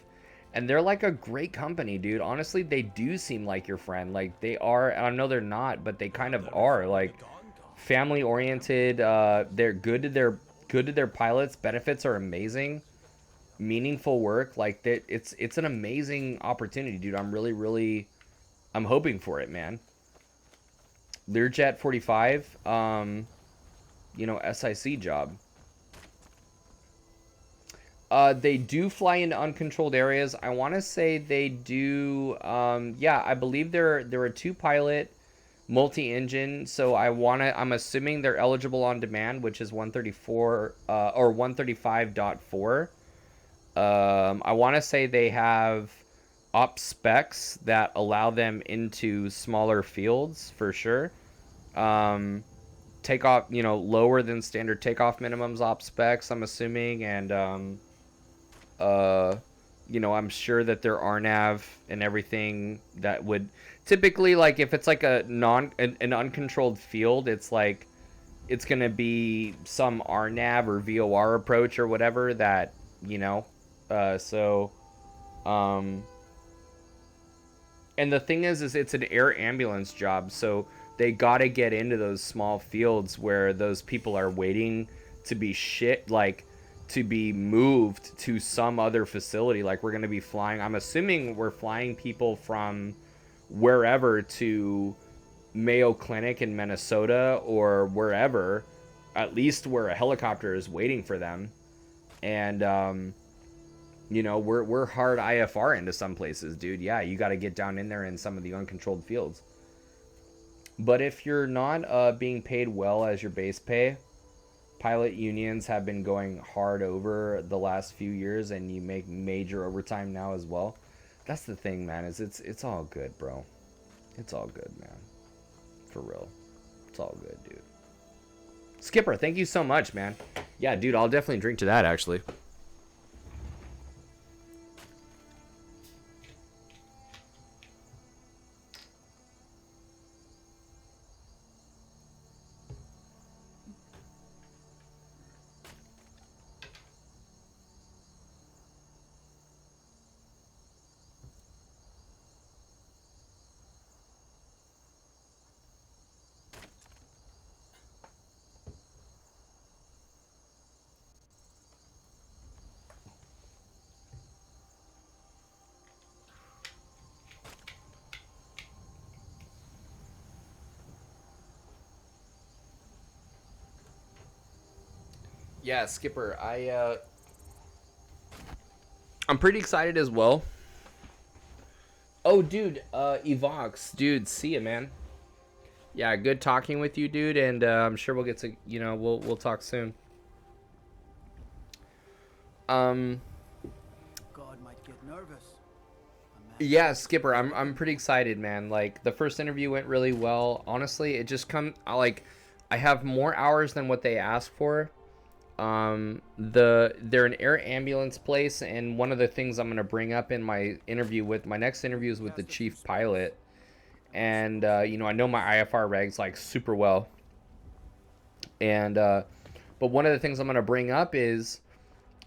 and they're like a great company, dude. Honestly, they do seem like your friend. Like they are. I know they're not, but they kind of are. Like family oriented. They're good to their pilots. Benefits are amazing. Meaningful work, like that. It's an amazing opportunity, dude. I'm hoping for it, man. Learjet 45, you know, SIC job. They do fly into uncontrolled areas. I want to say they do. Yeah, I believe they're a 2-pilot multi-engine. So I'm assuming they're eligible on demand, which is 134 or 135.4. I want to say they have op specs that allow them into smaller fields for sure. Takeoff, you know, lower than standard takeoff minimums op specs, I'm assuming, and you know, I'm sure that their RNAV and everything that would typically, like if it's like an uncontrolled field, it's like it's gonna be some RNAV or VOR approach or whatever that, you know. And the thing is it's an air ambulance job, so they gotta get into those small fields where those people are waiting to be to be moved to some other facility. Like we're gonna be flying. I'm assuming we're flying people from wherever to Mayo Clinic in Minnesota or wherever, at least where a helicopter is waiting for them, and you know, we're hard IFR into some places, dude. Yeah, you got to get down in there in some of the uncontrolled fields. But if you're not being paid well as your base pay, pilot unions have been going hard over the last few years, and you make major overtime now as well. That's the thing, man. It's all good, bro. It's all good, man. For real. It's all good, dude. Skipper, thank you so much, man. Yeah, dude, I'll definitely drink to that, actually. Yeah, Skipper, I'm pretty excited as well. Oh, dude, Evox, dude, see ya, man. Yeah, good talking with you, dude, and I'm sure we'll get to, you know, we'll talk soon. God might get nervous. Yeah, Skipper, I'm pretty excited, man. Like the first interview went really well. Honestly, it just I have more hours than what they asked for. They're an air ambulance place, and one of the things I'm going to bring up in my next interview is with the chief pilot, and you know, I know my IFR regs like super well, And but one of the things I'm going to bring up is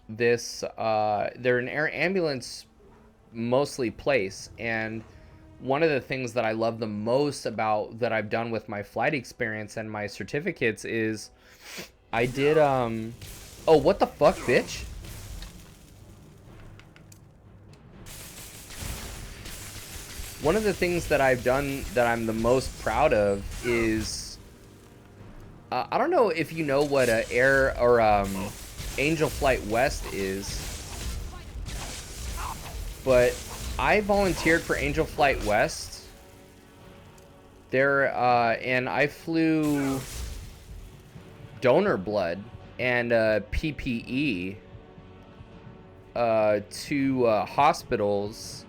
this they're an air ambulance mostly place, and one of the things that I love the most about that I've done with my flight experience and my certificates is I did oh, what the fuck, bitch? One of the things that I've done that I'm the most proud of is I don't know if you know what a air or Angel Flight West is, but I volunteered for Angel Flight West there, and I flew donor blood and PPE to hospitals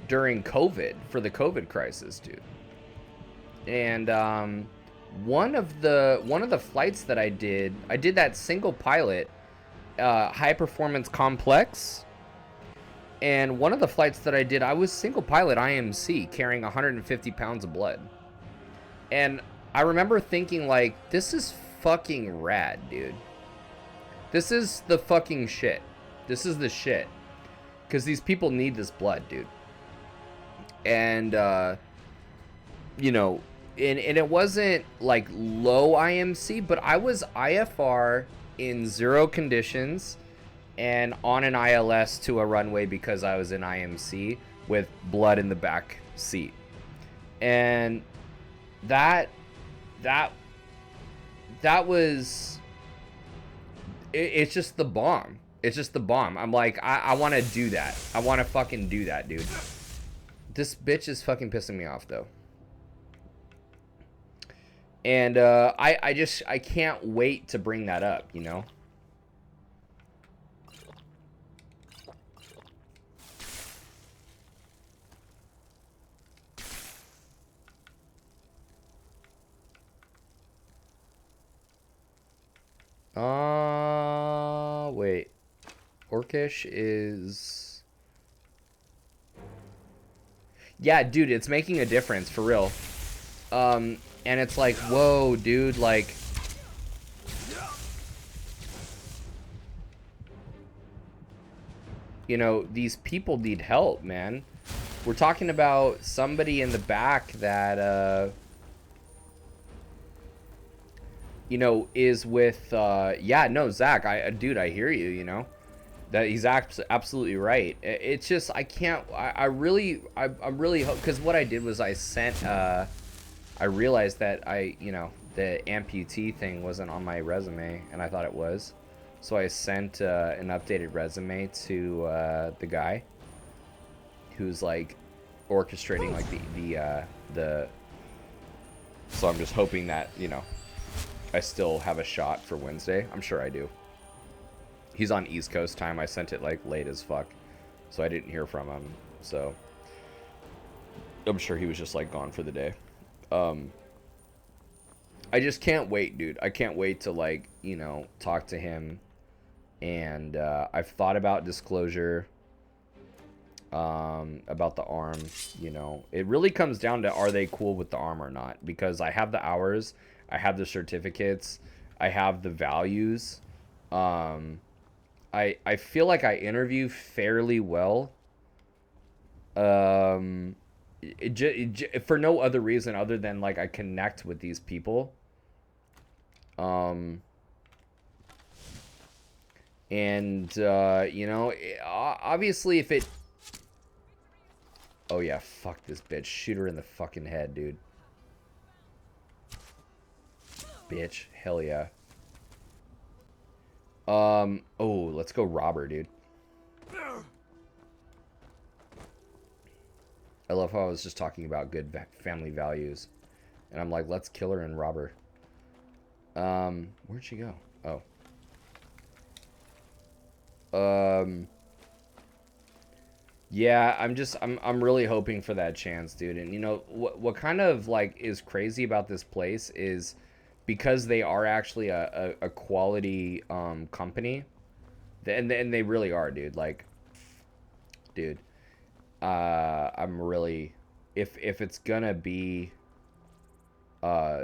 during COVID, for the COVID crisis, dude. And one of the flights that I did that single pilot, high performance complex. And one of the flights that I did, I was single pilot IMC carrying 150 pounds of blood. And I remember thinking, like, this is fucking rad, dude. This is the fucking shit. This is the shit. Because these people need this blood, dude. And, you know, and it wasn't, like, low IMC, but I was IFR in 0 conditions and on an ILS to a runway because I was in IMC with blood in the back seat. And that was, it's just the bomb. It's just the bomb. I'm like, I want to do that. I want to fucking do that, dude. This bitch is fucking pissing me off, though. And I can't wait to bring that up, you know? Wait. Orcish is... Yeah, dude, it's making a difference, for real. And it's like, whoa, dude, like... You know, these people need help, man. We're talking about somebody in the back that, you know, is with, yeah, no, Zach, dude, I hear you, you know, that he's absolutely right. It's just, I can't, I'm really, because what I did was I sent, I realized that you know, the amputee thing wasn't on my resume, and I thought it was. So I sent an updated resume to the guy who's, like, orchestrating, like, the... So I'm just hoping that, you know, I still have a shot for Wednesday. I'm sure I do. He's on East Coast time. I sent it, like, late as fuck, so I didn't hear from him. So I'm sure he was just, like, gone for the day. I just can't wait, dude. I can't wait to, like, you know, talk to him. And I've thought about disclosure, about the arm. You know, it really comes down to, are they cool with the arm or not? Because I have the hours, I have the certificates, I have the values. I feel like I interview fairly well. For no other reason other than, like, I connect with these people. And, you know, obviously if it... Oh, yeah, fuck this bitch. Shoot her in the fucking head, dude. Bitch. Hell yeah. Oh, let's go rob her, dude. I love how I was just talking about good family values. And I'm like, let's kill her and rob her. Where'd she go? Oh. Yeah, I'm really hoping for that chance, dude. And you know what kind of, like, is crazy about this place is because they are actually a quality company, and they really are, dude. Like, dude, I'm really, if it's gonna be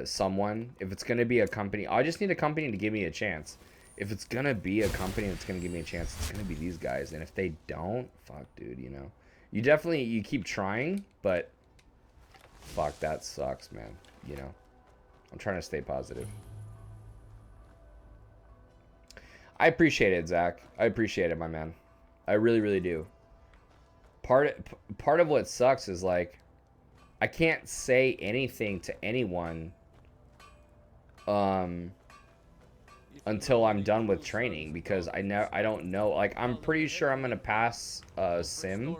someone. If it's gonna be a company, I just need a company to give me a chance. If it's gonna be a company that's gonna give me a chance, it's gonna be these guys. And if they don't, fuck, dude, you know. You keep trying, but fuck, that sucks, man. You know. I'm trying to stay positive. I appreciate it, Zach. I appreciate it, my man. I really, really do. Part of what sucks is like I can't say anything to anyone until I'm done with training, because I don't know. Like, I'm pretty sure I'm gonna pass sim.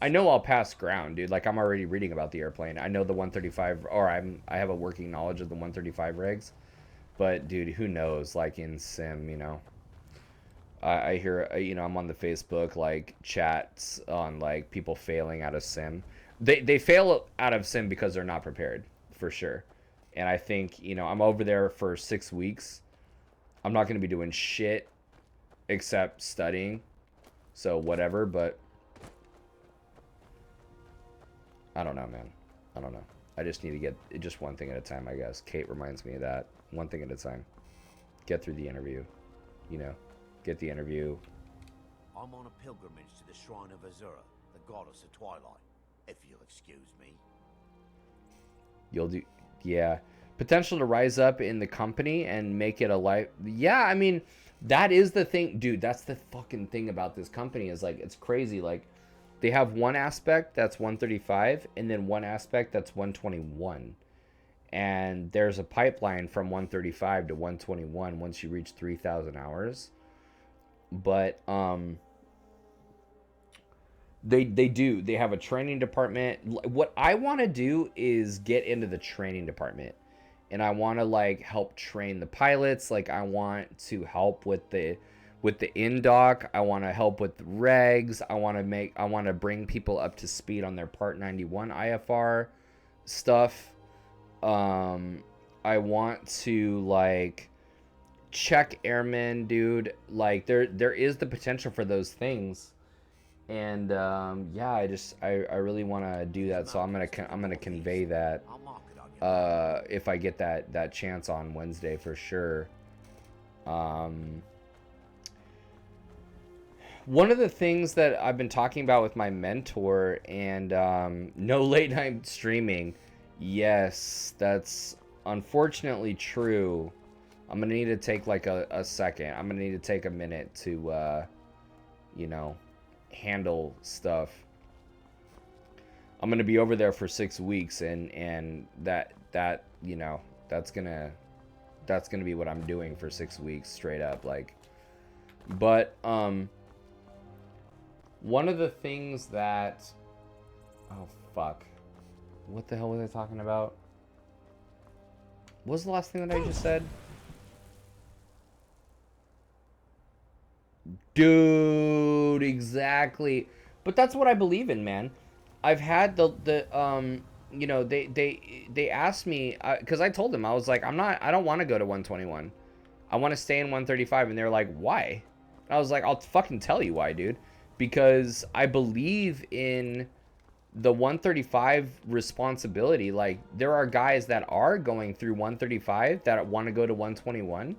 I know I'll pass ground, dude. Like, I'm already reading about the airplane. I know the 135, or I have a working knowledge of the 135 regs. But dude, who knows? Like in sim, you know. I hear, you know, I'm on the Facebook like chats on like people failing out of sim. They fail out of sim because they're not prepared, for sure. And I think, you know, I'm over there for 6 weeks. I'm not going to be doing shit except studying. So whatever, but I don't know, man. I don't know. I just need to get just one thing at a time, I guess. Kate reminds me of that. One thing at a time. Get through the interview. You know, get the interview. I'm on a pilgrimage to the shrine of Azura, the goddess of twilight, if you'll excuse me. You'll do, yeah. Potential to rise up in the company and make it a life. Yeah, I mean, that is the thing. Dude, that's the fucking thing about this company is like, it's crazy. Like, they have one aspect that's 135 and then one aspect that's 121. And there's a pipeline from 135 to 121 once you reach 3,000 hours. But they have a training department. What I want to do is get into the training department, and I want to like help train the pilots. Like, I want to help with the in-doc. I want to help with the regs. I want to bring people up to speed on their Part 91 IFR stuff. I want to like check airmen, dude. Like, there is the potential for those things. And yeah, I really want to do that, so I'm gonna convey that if I get that chance on Wednesday for sure. One of the things that I've been talking about with my mentor and no late night streaming, yes, that's unfortunately true. I'm gonna need to take like a second. I'm gonna need to take a minute to you know, handle stuff. I'm gonna be over there for 6 weeks, and that you know, that's gonna be what I'm doing for 6 weeks straight up, like. But one of the things that, oh fuck, what the hell was I talking about? What was the last thing that I just said? Dude, exactly. But that's what I believe in, man. I've had the you know, they asked me, because I told them, I was like, I don't want to go to 121. I want to stay in 135. And they're like, why? I was like, I'll fucking tell you why, dude. Because I believe in the 135 responsibility. Like, there are guys that are going through 135 that want to go to 121.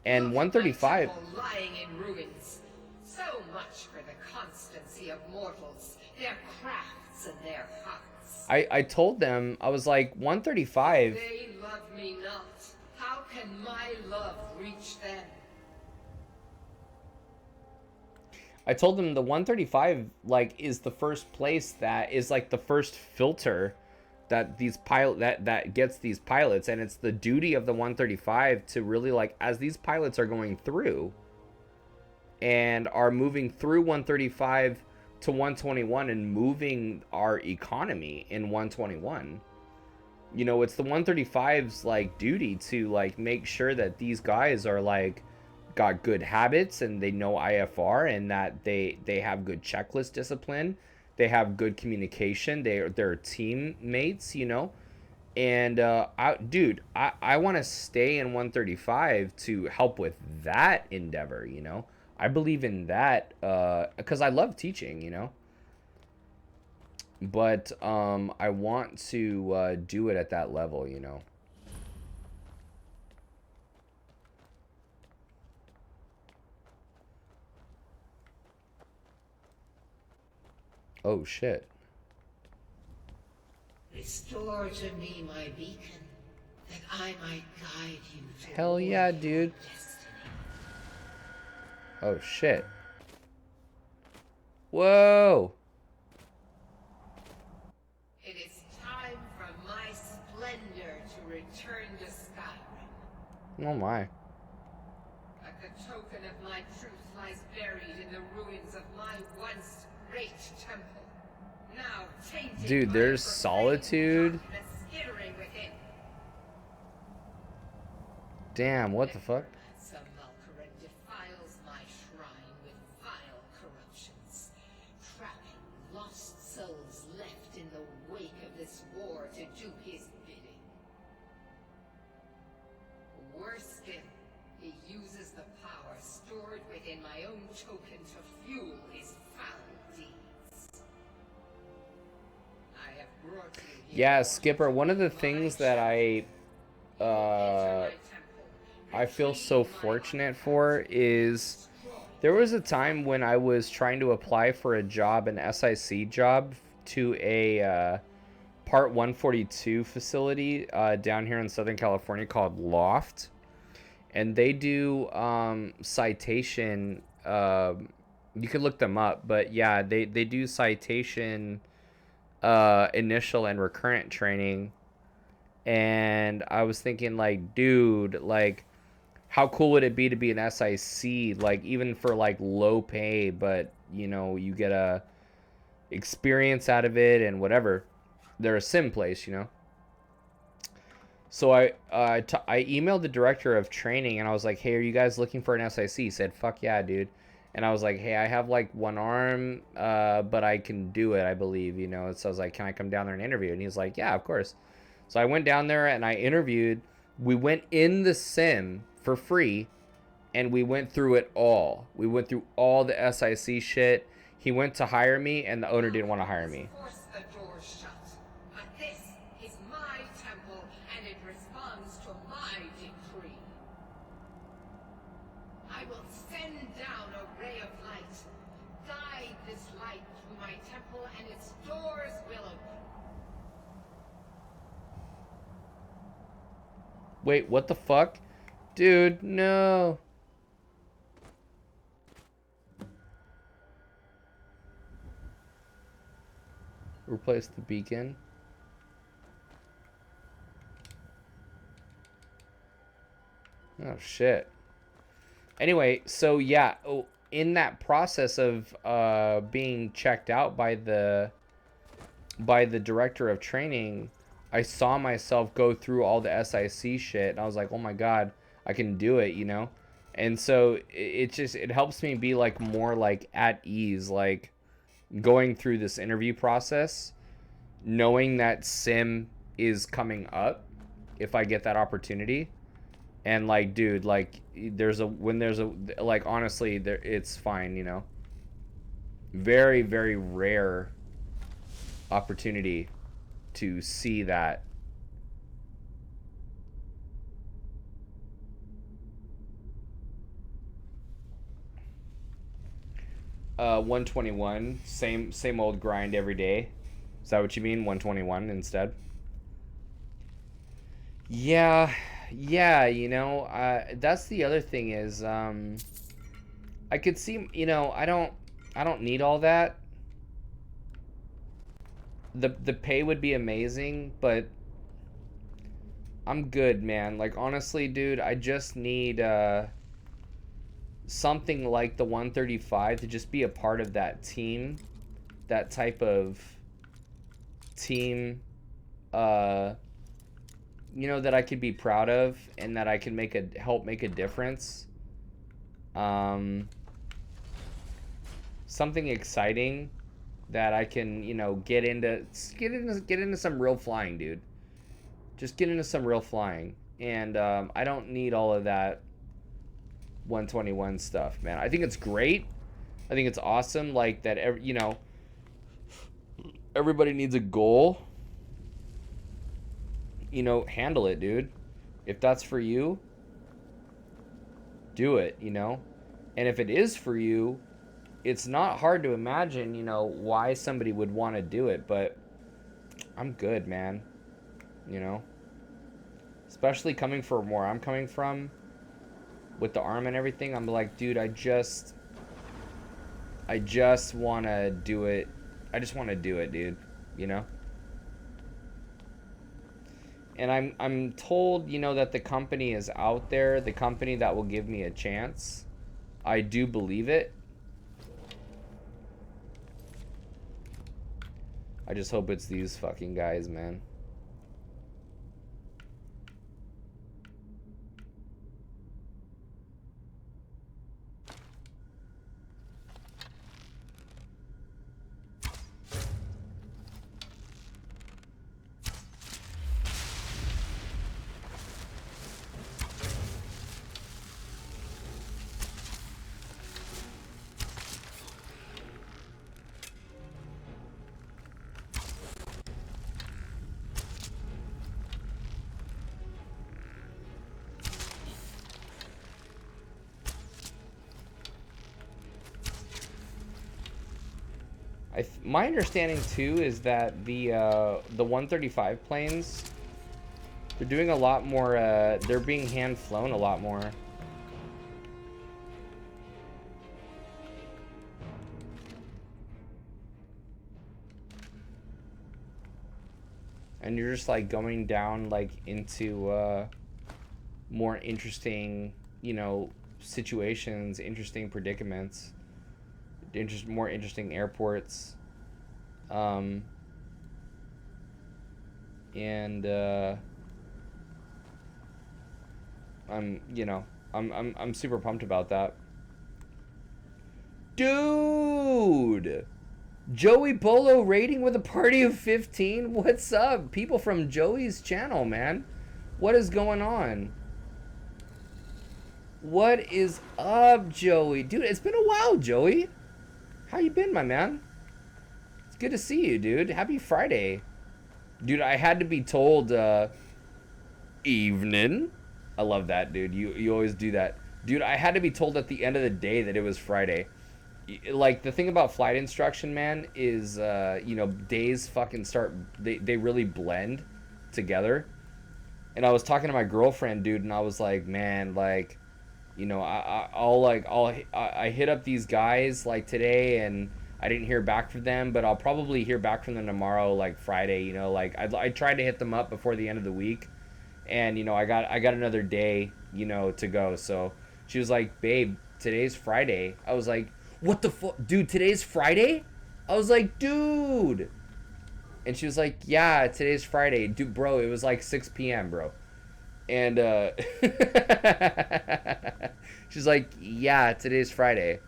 And 135 lying in ruins. So much for the constancy of mortals, their crafts and their hearts. I told them, I was like, 135. They love me not. How can my love reach them? I told them the 135 like is the first place that is like the first filter that these that gets these pilots, and it's the duty of the 135 to really, like, as these pilots are going through and are moving through 135 to 121 and moving our economy in 121, you know, it's the 135's like duty to like make sure that these guys are like got good habits and they know IFR, and that they have good checklist discipline. They have good communication. They're teammates, you know. And I want to stay in 135 to help with that endeavor, you know. I believe in that because I love teaching, you know. But I want to do it at that level, you know. Oh, shit. Restore to me my beacon, that I might guide you to Hell yeah, dude. destiny. Oh, shit. Whoa. It is time for my splendor to return to Skyrim. Oh, my. But the token of my truth lies buried in the ruins of my once great temple. Now tainted Dude, by there's a profane solitude. document skittering within. Damn, what the fuck? Some Malkaran defiles my shrine with vile corruptions, trapping lost souls left in the wake of this war to do his bidding. Worse still, he uses the power stored within my own token to fuel his foul deeds. I have brought you here. Yeah, Skipper, one of the things that I feel so fortunate for is there was a time when I was trying to apply for a job, an SIC job, to a Part 142 facility down here in Southern California called Loft. And they do citation, you could look them up, but yeah, they do citation initial and recurrent training. And I was thinking, like, dude, like, how cool would it be to be an SIC, like, even for, like, low pay, but, you know, you get a experience out of it and whatever. They're a sim place, you know. So I emailed the director of training, and I was like, hey, are you guys looking for an SIC? He said, fuck yeah, dude. And I was like, hey, I have, like, one arm, but I can do it, I believe, you know. So I was like, can I come down there and interview? And he's like, yeah, of course. So I went down there and I interviewed. We went in the sim for free, and we went through it all. We went through all the SIC shit. He went to hire me, and the owner didn't want to hire me. Force the door shut. But this is my temple, and it responds to my decree. I will send down a ray of light. Guide this light through my temple, and its doors will open. Wait, what the fuck? Dude, no. Replace the beacon. Oh, shit. Anyway, so yeah, in that process of being checked out by the director of training, I saw myself go through all the SIC shit, and I was like, oh my god, I can do it, you know? And so it helps me be, like, more, like, at ease, like, going through this interview process, knowing that sim is coming up if I get that opportunity. And, like, dude, like, like, honestly, it's fine, you know? Very, very rare opportunity to see that. Uh, 121, same old grind every day. Is that what you mean? 121 instead? Yeah, you know, that's the other thing is, I could see, you know, I don't need all that. The pay would be amazing, but I'm good, man. Like, honestly, dude, I just need something like the 135 to just be a part of that team, that type of team, you know, that I could be proud of and that I can help make a difference. Something exciting that I can, you know, get into some real flying, dude. Just get into some real flying. And I don't need all of that 121 stuff, man. I think it's great. I think it's awesome, like, that, you know, everybody needs a goal. You know, handle it, dude. If that's for you, do it, you know? And if it is for you, it's not hard to imagine, you know, why somebody would want to do it, but I'm good, man. You know? Especially coming from where I'm coming from with the arm and everything. I'm like, dude, I just want to do it. I just want to do it, dude. You know? And I'm told, you know, that the company is out there, the company that will give me a chance. I do believe it. I just hope it's these fucking guys, man. My understanding too is that the 135 planes, they're doing a lot more. They're being hand flown a lot more. And you're just like going down like into more interesting, you know, situations, interesting predicaments, more interesting airports. And I'm super pumped about that. Dude, Joey Bolo rating with a party of 15. What's up, people from Joey's channel, man? What is going on? What is up, Joey? Dude, it's been a while, Joey. How you been, my man? It's good to see you, dude. Happy Friday. Dude, I had to be told, evening. I love that, dude. You always do that. Dude, I had to be told at the end of the day that it was Friday. Like, the thing about flight instruction, man, is, you know, days fucking start, they really blend together. And I was talking to my girlfriend, dude, and I was like, man, like, you know, I hit up these guys like today, and I didn't hear back from them, but I'll probably hear back from them tomorrow, like Friday. You know, like I tried to hit them up before the end of the week, and you know, I got another day, you know, to go. So she was like, babe, today's Friday. I was like, what the fuck, dude? Today's Friday? I was like, dude. And she was like, yeah, today's Friday, dude, bro. It was like 6 p.m., bro. And she's like, yeah, today's Friday.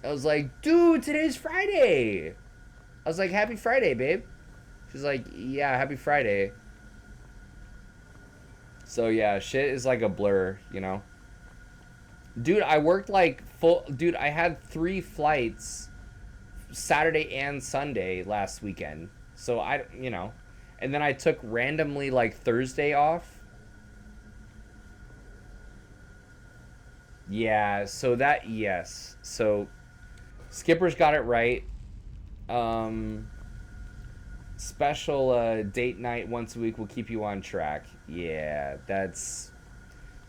I was like, dude, today's Friday. I was like, happy Friday, babe. She's like, yeah, happy Friday. So yeah, shit is like a blur, you know. Dude, I worked like dude, I had 3 flights Saturday and Sunday last weekend. So you know, and then I took randomly like Thursday off. Yeah, so that, yes. So Skipper's got it right. Special date night once a week will keep you on track. Yeah, that's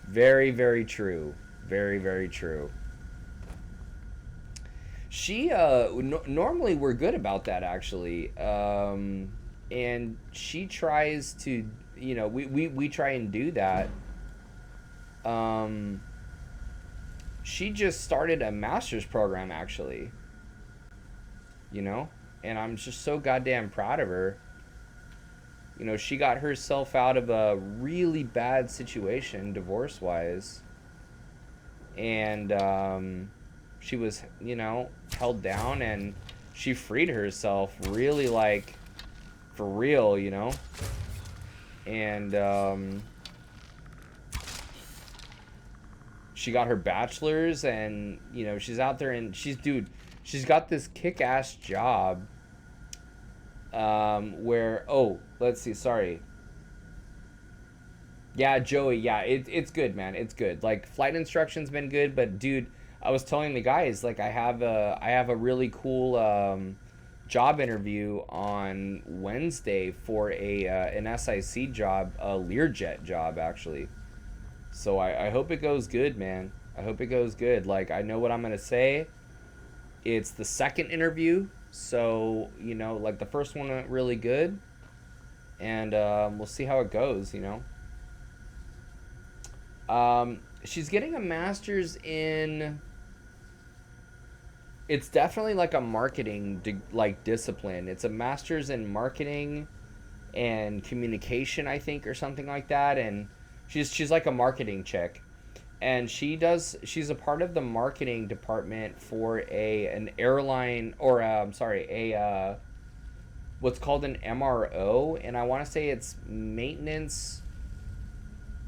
very, very true. Very, very true. She normally we're good about that, actually. And she tries to, you know, we try and do that. She just started a master's program, actually. You know? And I'm just so goddamn proud of her. You know, she got herself out of a really bad situation, divorce-wise. And she was, you know, held down, and she freed herself really, like, for real, you know? And she got her bachelor's, and, you know, she's out there, and she's got this kick-ass job where, oh, let's see, sorry. Yeah, Joey, yeah, it's good, man, it's good. Like, flight instruction's been good, but, dude, I was telling the guys like I have a really cool job interview on Wednesday for a an SIC job, a Learjet job actually. So I hope it goes good, man. I hope it goes good. Like I know what I'm gonna say. It's the second interview, so you know, like the first one went really good, and we'll see how it goes. You know, she's getting a master's in. It's definitely like a marketing like discipline. It's a master's in marketing and communication, I think, or something like that. And she's like a marketing chick, and she's a part of the marketing department for an airline, or I'm sorry, a what's called an MRO, and I want to say it's maintenance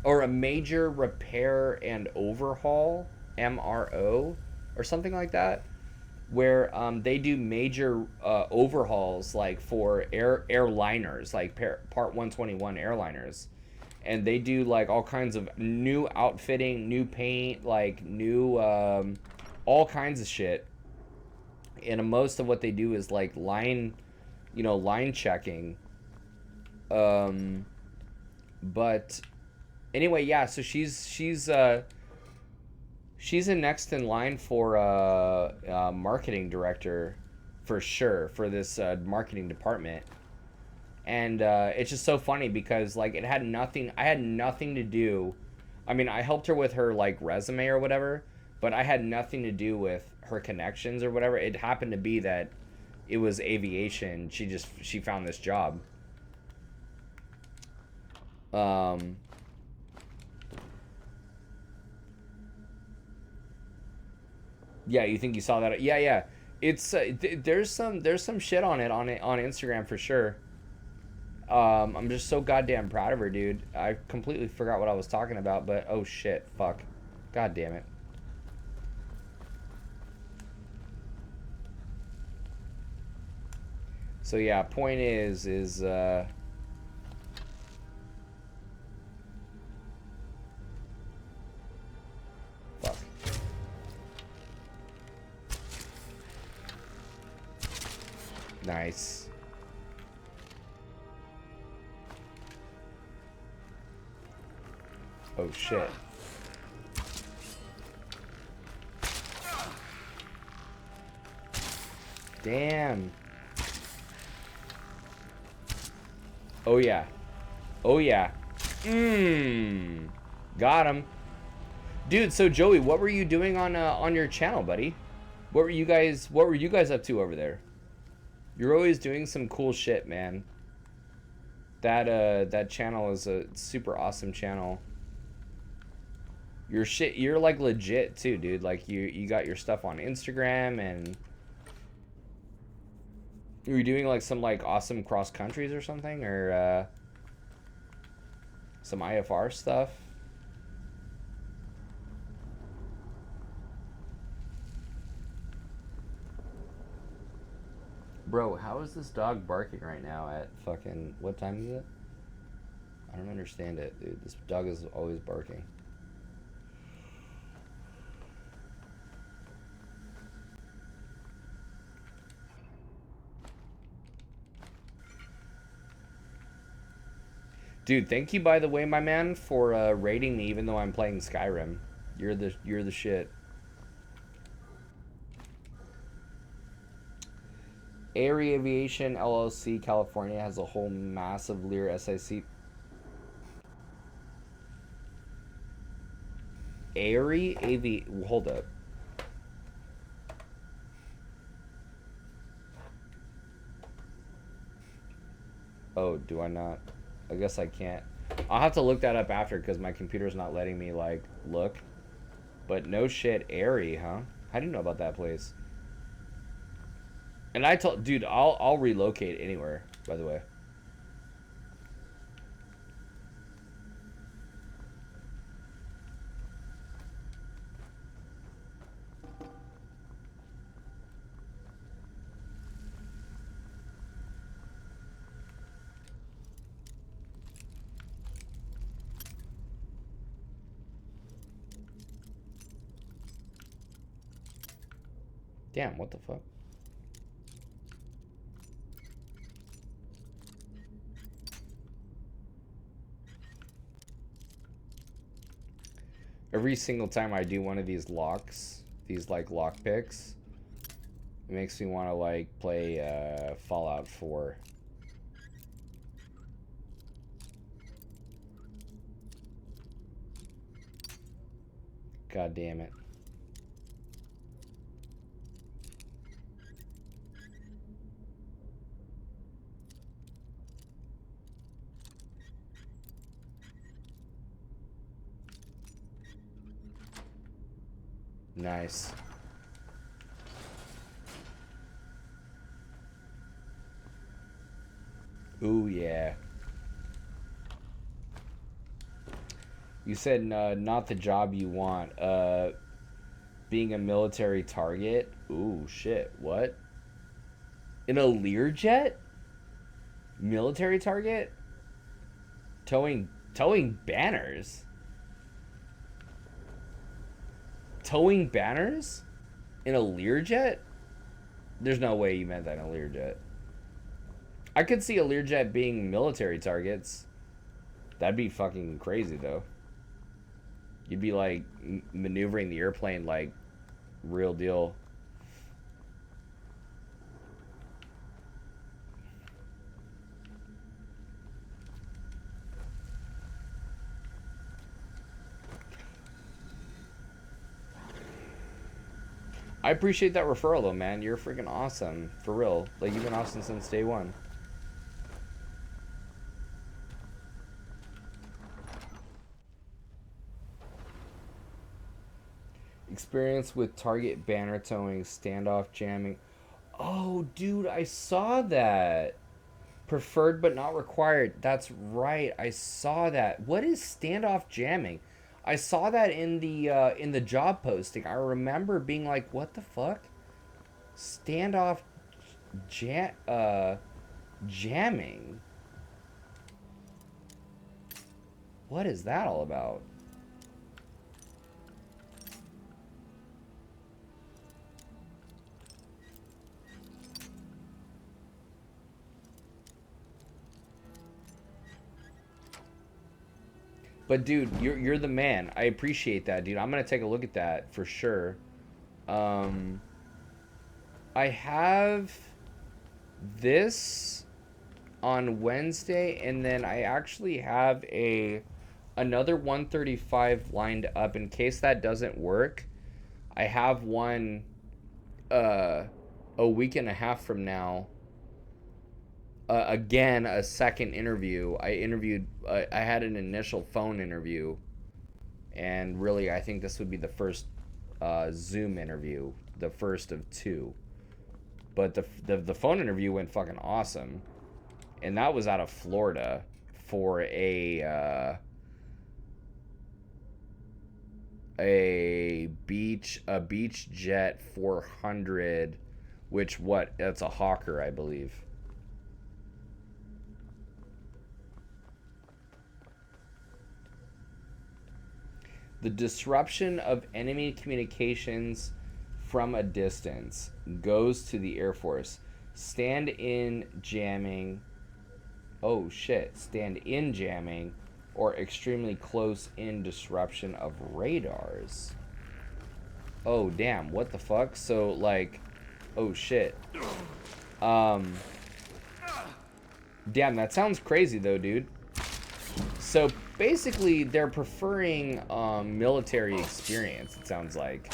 or a major repair and overhaul, MRO or something like that, where they do major overhauls like for airliners, like Part 121 airliners, and they do like all kinds of new outfitting, new paint, like new all kinds of shit. And most of what they do is like line, you know, line checking. But anyway, yeah. So she's in next in line for marketing director, for sure, for this marketing department. And it's just so funny because like it had nothing. I had nothing to do. I mean, I helped her with her like resume or whatever, but I had nothing to do with her connections or whatever. It happened to be that it was aviation. She found this job. Yeah, you think you saw that? Yeah, yeah. It's there's some shit on it on Instagram for sure. I'm just so goddamn proud of her, dude. I completely forgot what I was talking about, but oh shit, fuck. God damn it. So yeah, point is fuck. Nice. Oh shit. Damn. Oh yeah. Oh yeah. Got him. Dude, so Joey, what were you doing on your channel, buddy? What were you guys up to over there? You're always doing some cool shit, man. That channel is a super awesome channel. You're like legit too, dude. Like you got your stuff on Instagram, and were you doing like some like awesome cross countries or something, or some IFR stuff? Bro, how is this dog barking right now at fucking, what time is it? I don't understand it, dude. This dog is always barking. Dude, thank you, by the way, my man, for rating me even though I'm playing Skyrim. You're the shit. Airy Aviation LLC California has a whole massive Lear SIC. Airy Hold up. Oh, do I not? I guess I can't. I'll have to look that up after because my computer's not letting me like look. But no shit, Airy, huh? How do you know about that place? And I told, dude, I'll relocate anywhere, by the way. Damn, what the fuck? Every single time I do one of these locks, these like lock picks, it makes me want to like play Fallout 4. God damn it. Nice. Ooh, yeah. You said not the job you want. Being a military target? Ooh, shit. What? In a Learjet? Military target? Towing banners? Towing banners? In a Learjet? There's no way you meant that in a Learjet. I could see a Learjet being military targets. That'd be fucking crazy, though. You'd be, like, maneuvering the airplane like real deal. I appreciate that referral, though, man. You're freaking awesome. For real. Like, you've been awesome since day one. Experience with target banner towing, standoff jamming. Oh, dude, I saw that. Preferred but not required. That's right. I saw that. What is standoff jamming? I saw that in the job posting. I remember being like, "What the fuck?" Standoff jamming. What is that all about? But dude, you're the man. I appreciate that, dude. I'm gonna take a look at that for sure. I have this on Wednesday, and then I actually have another 135 lined up in case that doesn't work. I have one a week and a half from now. Again, a second interview. I had an initial phone interview, and really, I think this would be the first Zoom interview, the first of two. But the phone interview went fucking awesome, and that was out of Florida for a beach jet 400, which that's a Hawker, I believe. The disruption of enemy communications from a distance goes to the Air Force. Stand in jamming. Oh shit. Stand in jamming or extremely close in disruption of radars. Oh damn, what the fuck? So like, oh shit. Damn, that sounds crazy though, dude. So basically, they're preferring military experience, it sounds like.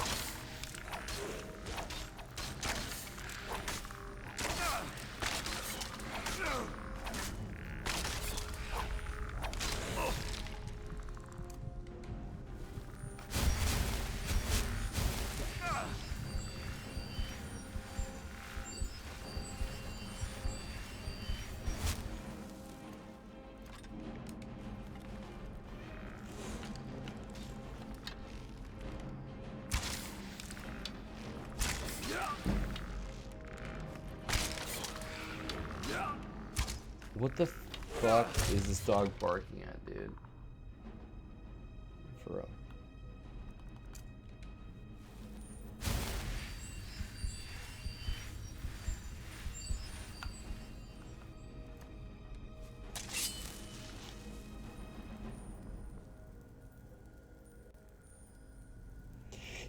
What the fuck is this dog barking at, dude? For real.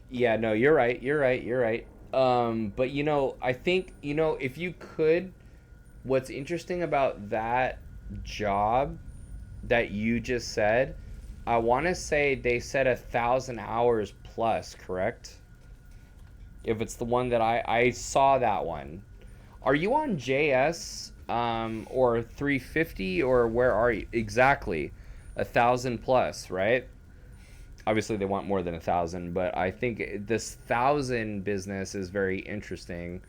Yeah, no, you're right. You're right. You're right. But you know, I think, you know, if you could, what's interesting about that job that you just said, I want to say they said 1,000 hours plus, correct? If it's the one that I saw that one. Are you on JS or 350 or where are you exactly? 1,000 plus, right? Obviously they want more than 1,000, but I think this 1,000 business is very interesting,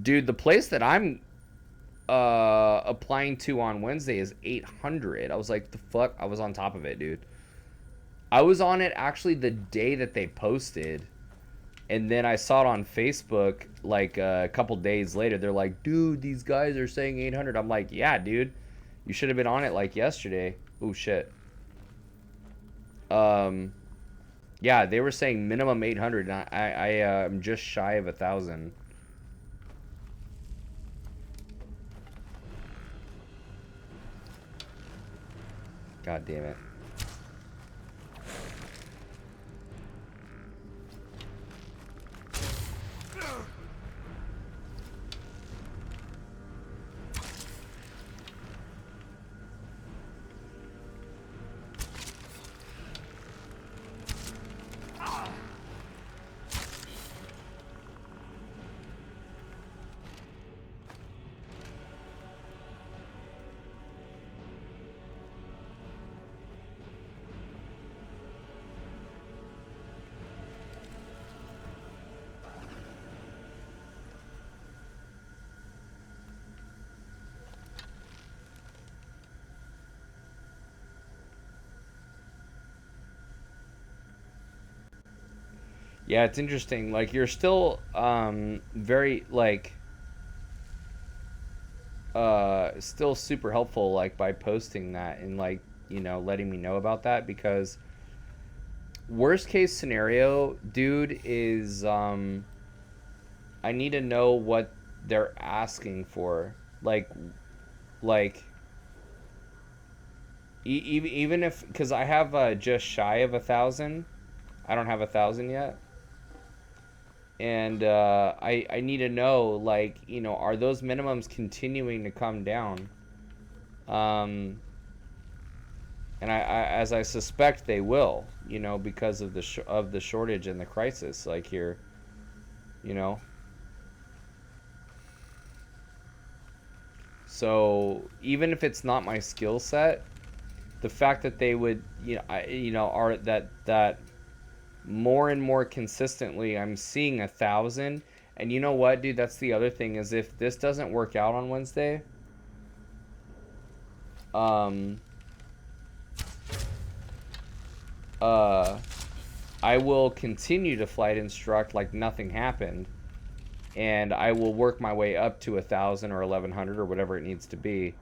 dude. The place that I'm applying to on Wednesday is 800. I was like, the fuck. I was on top of it, dude. I was on it actually the day that they posted, and then I saw it on Facebook like a couple days later. They're like, dude, these guys are saying 800. I'm like, yeah, dude, you should have been on it like yesterday. Oh shit. um Yeah, they were saying minimum 800, and I am just shy of 1,000. God damn it. Yeah, it's interesting. Like you're still very like still super helpful like by posting that and like, you know, letting me know about that, because worst case scenario, dude, is I need to know what they're asking for. Like even if, because I have just shy of 1,000. I don't have 1,000 yet. And I need to know, like, you know, are those minimums continuing to come down? Um, and as I suspect they will, you know, because of the shortage and the crisis, like here, you know. So even if it's not my skill set, the fact that they would, are that more and more consistently I'm seeing 1,000. And you know what, dude, that's the other thing, is if this doesn't work out on Wednesday, um I will continue to flight instruct like nothing happened, and I will work my way up to 1,000 or 1,100 or whatever it needs to be.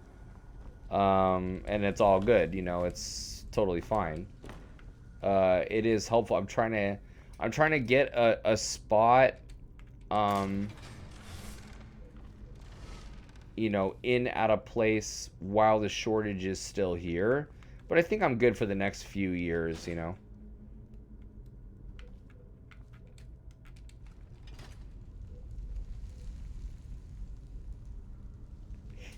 And it's all good, you know, it's totally fine. It is helpful. I'm trying to get a spot, you know, in at a place while the shortage is still here. But I think I'm good for the next few years, you know.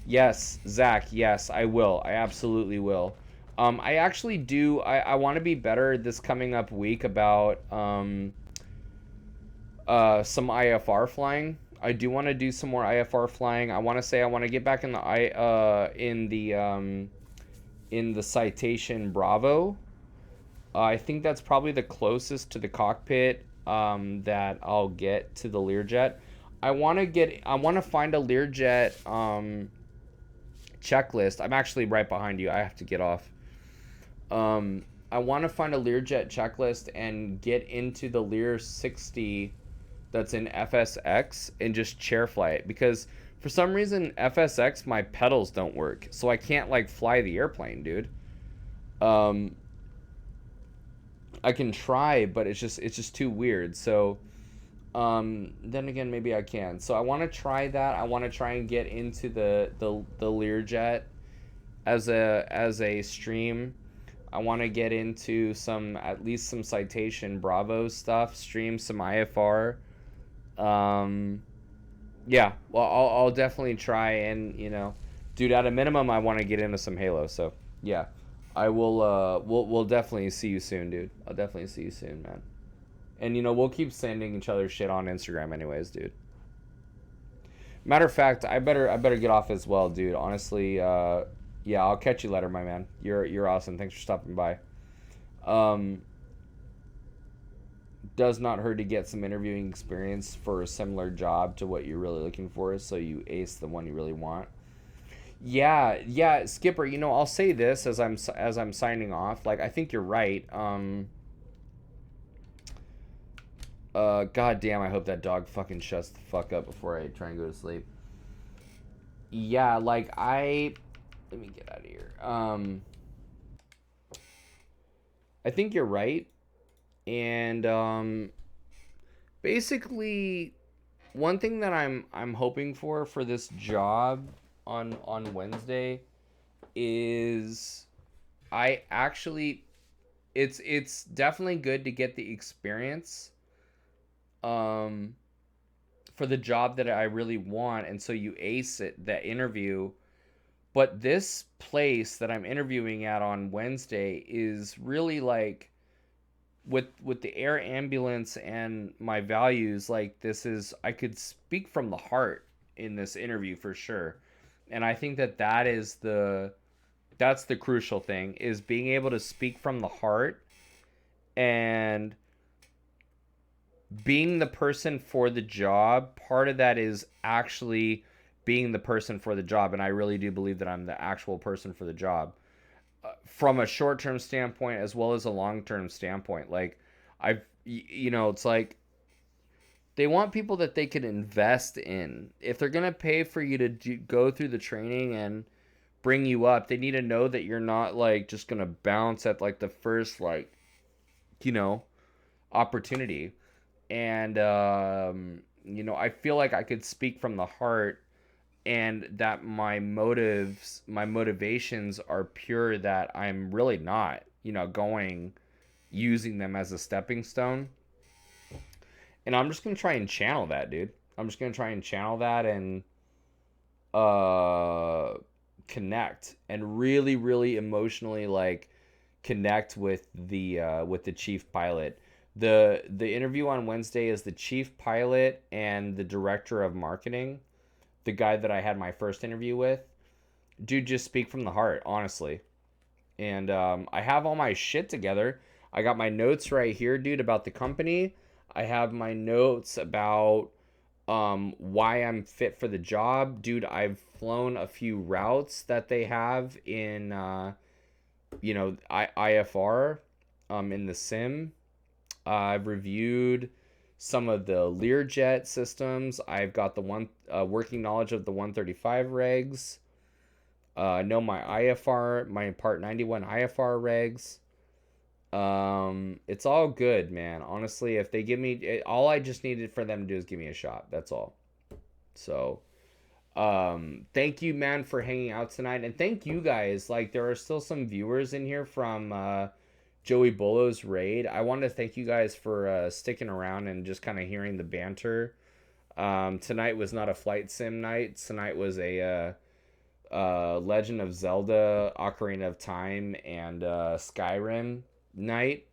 Yes, Zach, yes, I will. I absolutely will. I actually do. I want to be better this coming up week about some IFR flying. I do want to do some more IFR flying. I want to say I want to get back in the in the Citation Bravo. I think that's probably the closest to the cockpit that I'll get to the Learjet. I want to find a Learjet checklist. I'm actually right behind you. I have to get off. I want to find a Learjet checklist and get into the Lear 60 that's in FSX and just chair fly it, because for some reason FSX my pedals don't work, so I can't like fly the airplane, dude. I can try, but it's just too weird. So then again, maybe I can. So I want to try that. I want to try and get into the Learjet as a stream. I want to get into at least some Citation Bravo stuff, stream some IFR. Um, yeah, well, I'll definitely try and, dude, at a minimum, I want to get into some Halo. So, yeah, I will, we'll definitely see you soon, dude. I'll definitely see you soon, man. And, we'll keep sending each other shit on Instagram anyways, dude. Matter of fact, I better get off as well, dude. Honestly, yeah, I'll catch you later, my man. You're awesome. Thanks for stopping by. Um, does not hurt to get some interviewing experience for a similar job to what you're really looking for, so you ace the one you really want. Yeah, Skipper. I'll say this as I'm signing off. Like, I think you're right. God damn, I hope that dog fucking shuts the fuck up before I try and go to sleep. Yeah, like, let me get out of here. I think you're right. And, basically, one thing that I'm hoping for this job on Wednesday is I actually it's definitely good to get the experience for the job that I really want, and so you ace that interview. But this place that I'm interviewing at on Wednesday is really like with the air ambulance and my values, like I could speak from the heart in this interview for sure. And I think that's the crucial thing, is being able to speak from the heart and being the person for the job. Part of that is actually being the person for the job, and I really do believe that I'm the actual person for the job, from a short-term standpoint as well as a long-term standpoint. Like, it's like they want people that they can invest in. If they're gonna pay for you to go through the training and bring you up, they need to know that you're not like just gonna bounce at like the first, like, opportunity. And I feel like I could speak from the heart, and that my motivations are pure, that I'm really not, using them as a stepping stone. And I'm just going to try and channel that, dude. I'm just going to try and channel that and connect, and really, really emotionally, like, connect with the chief pilot. The interview on Wednesday is the chief pilot and the director of marketing, the guy that I had my first interview with. Dude, just speak from the heart, honestly. And I have all my shit together. I got my notes right here, dude, about the company. I have my notes about why I'm fit for the job. Dude, I've flown a few routes that they have in, IFR, in the sim. I've reviewed some of the Learjet systems. I've got the working knowledge of the 135 regs. I know my IFR, my Part 91 IFR regs. It's all good, man. Honestly, if they give me, all I just needed for them to do is give me a shot. That's all. So, thank you, man, for hanging out tonight. And thank you guys. Like, there are still some viewers in here from, Joey Bolo's raid. I want to thank you guys for sticking around and just kind of hearing the banter. Tonight was not a flight sim night. Tonight was a Legend of Zelda, Ocarina of Time, and Skyrim night.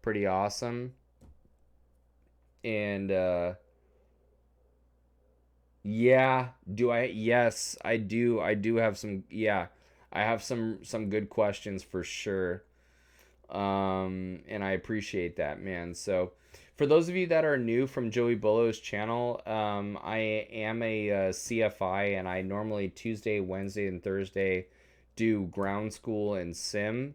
Pretty awesome. And yeah, yes, I do. I do have some. Yeah, I have some good questions for sure. And I appreciate that, man. So, for those of you that are new from Joey Bolo's channel, I am a CFI, and I normally Tuesday, Wednesday, and Thursday do ground school and sim,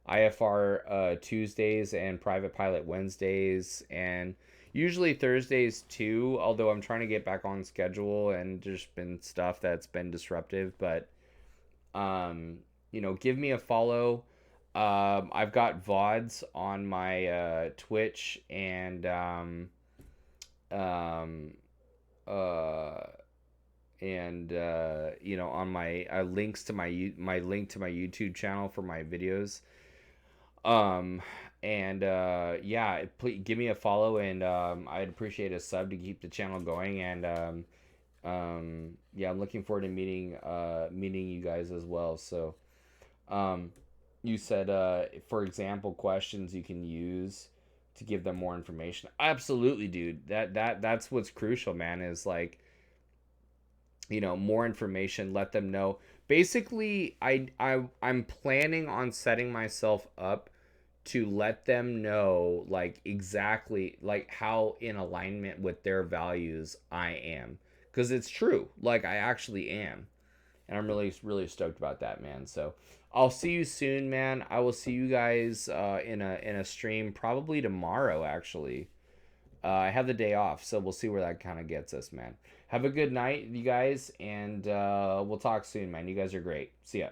IFR Tuesdays, and private pilot Wednesdays, and usually Thursdays too, although I'm trying to get back on schedule and there's been stuff that's been disruptive. But give me a follow. I've got VODs on my Twitch and on my links to my link to my YouTube channel for my videos. Um, and yeah, please give me a follow, and I'd appreciate a sub to keep the channel going. And yeah, I'm looking forward to meeting you guys as well. So um, you said for example questions you can use to give them more information. Absolutely, dude. That's what's crucial, man. Is like, more information. Let them know. Basically, I'm planning on setting myself up to let them know like exactly like how in alignment with their values I am, because it's true, like I actually am, and I'm really stoked about that, man. So I'll see you soon, man. I will see you guys in a stream probably tomorrow, actually. I have the day off, so we'll see where that kind of gets us, man. Have a good night, you guys, and we'll talk soon, man. You guys are great. See ya.